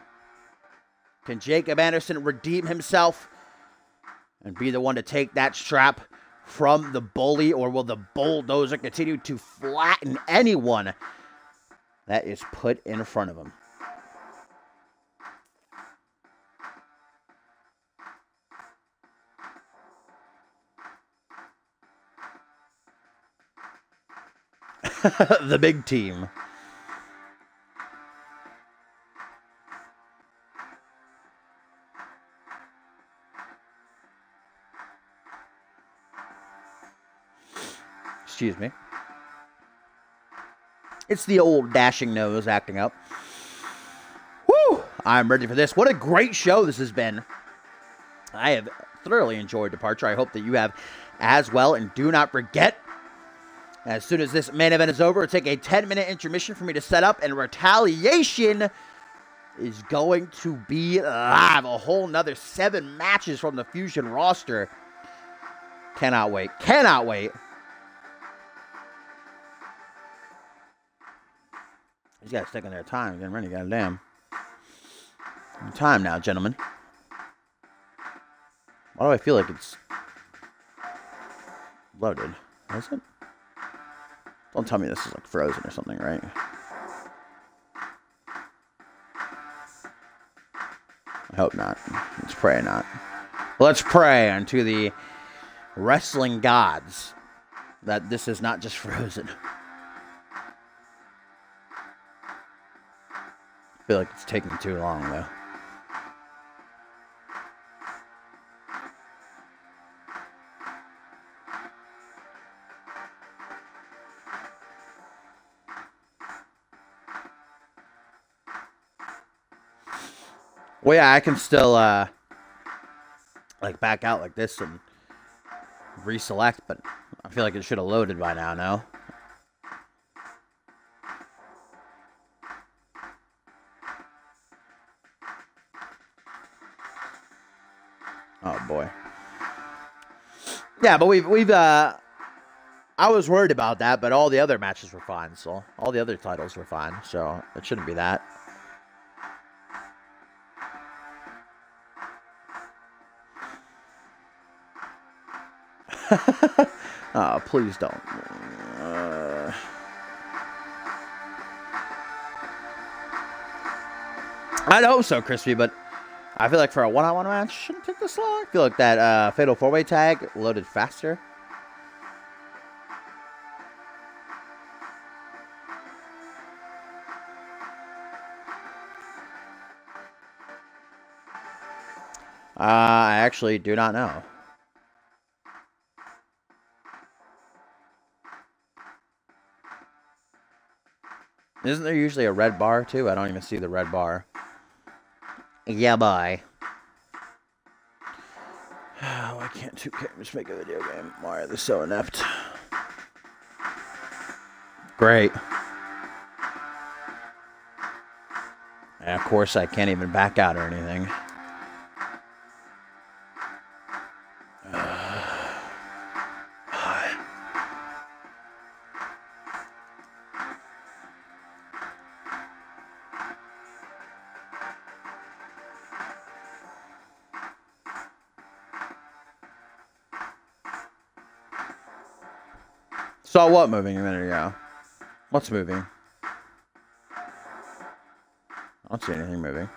Can Jacob Anderson redeem himself and be the one to take that strap from the bully, or will the bulldozer continue to flatten anyone that is put in front of him? The big team. Excuse me. It's the old dashing nose acting up. Woo! I'm ready for this. What a great show this has been. I have thoroughly enjoyed Departure. I hope that you have as well. And do not forget, as soon as this main event is over, it'll take a 10-minute intermission for me to set up, and Retaliation is going to be live. A whole nother 7 matches from the Fusion roster. Cannot wait. Cannot wait. These guys taking their time getting ready. Goddamn. Time now, gentlemen. Why do I feel like it's loaded? Is it? Don't tell me this is like frozen or something, right? I hope not. Let's pray not. Let's pray unto the wrestling gods that this is not just frozen. I feel like it's taking too long, though. Well, yeah, I can still, like, back out like this and reselect, but I feel like it should have loaded by now, no? Oh, boy. Yeah, but we've, I was worried about that, but all the other matches were fine, so all the other titles were fine, so it shouldn't be that. Oh, please don't. I'd hope so, Crispy, but I feel like for a one-on-one match, shouldn't take this long. I feel like that Fatal 4-Way tag loaded faster. I actually do not know. Isn't there usually a red bar, too? I don't even see the red bar. Yeah, bye. Why can't 2K just make a video game? Why are they so inept? Great. And of course, I can't even back out or anything. Saw what moving a minute ago? What's moving? I don't see anything moving.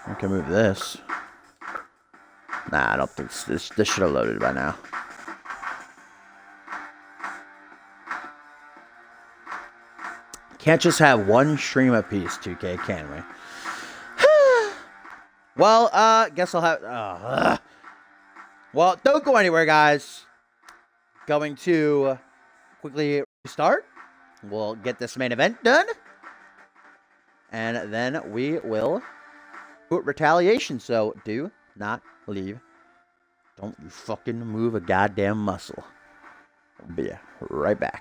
I can move this. Nah, I don't think this should have loaded by now. Can't just have one stream apiece, 2K, can we? Well, guess I'll have... Well, don't go anywhere, guys. Going to quickly restart. We'll get this main event done. And then we will put Retaliation. So do not leave. Don't you fucking move a goddamn muscle. I'll be right back.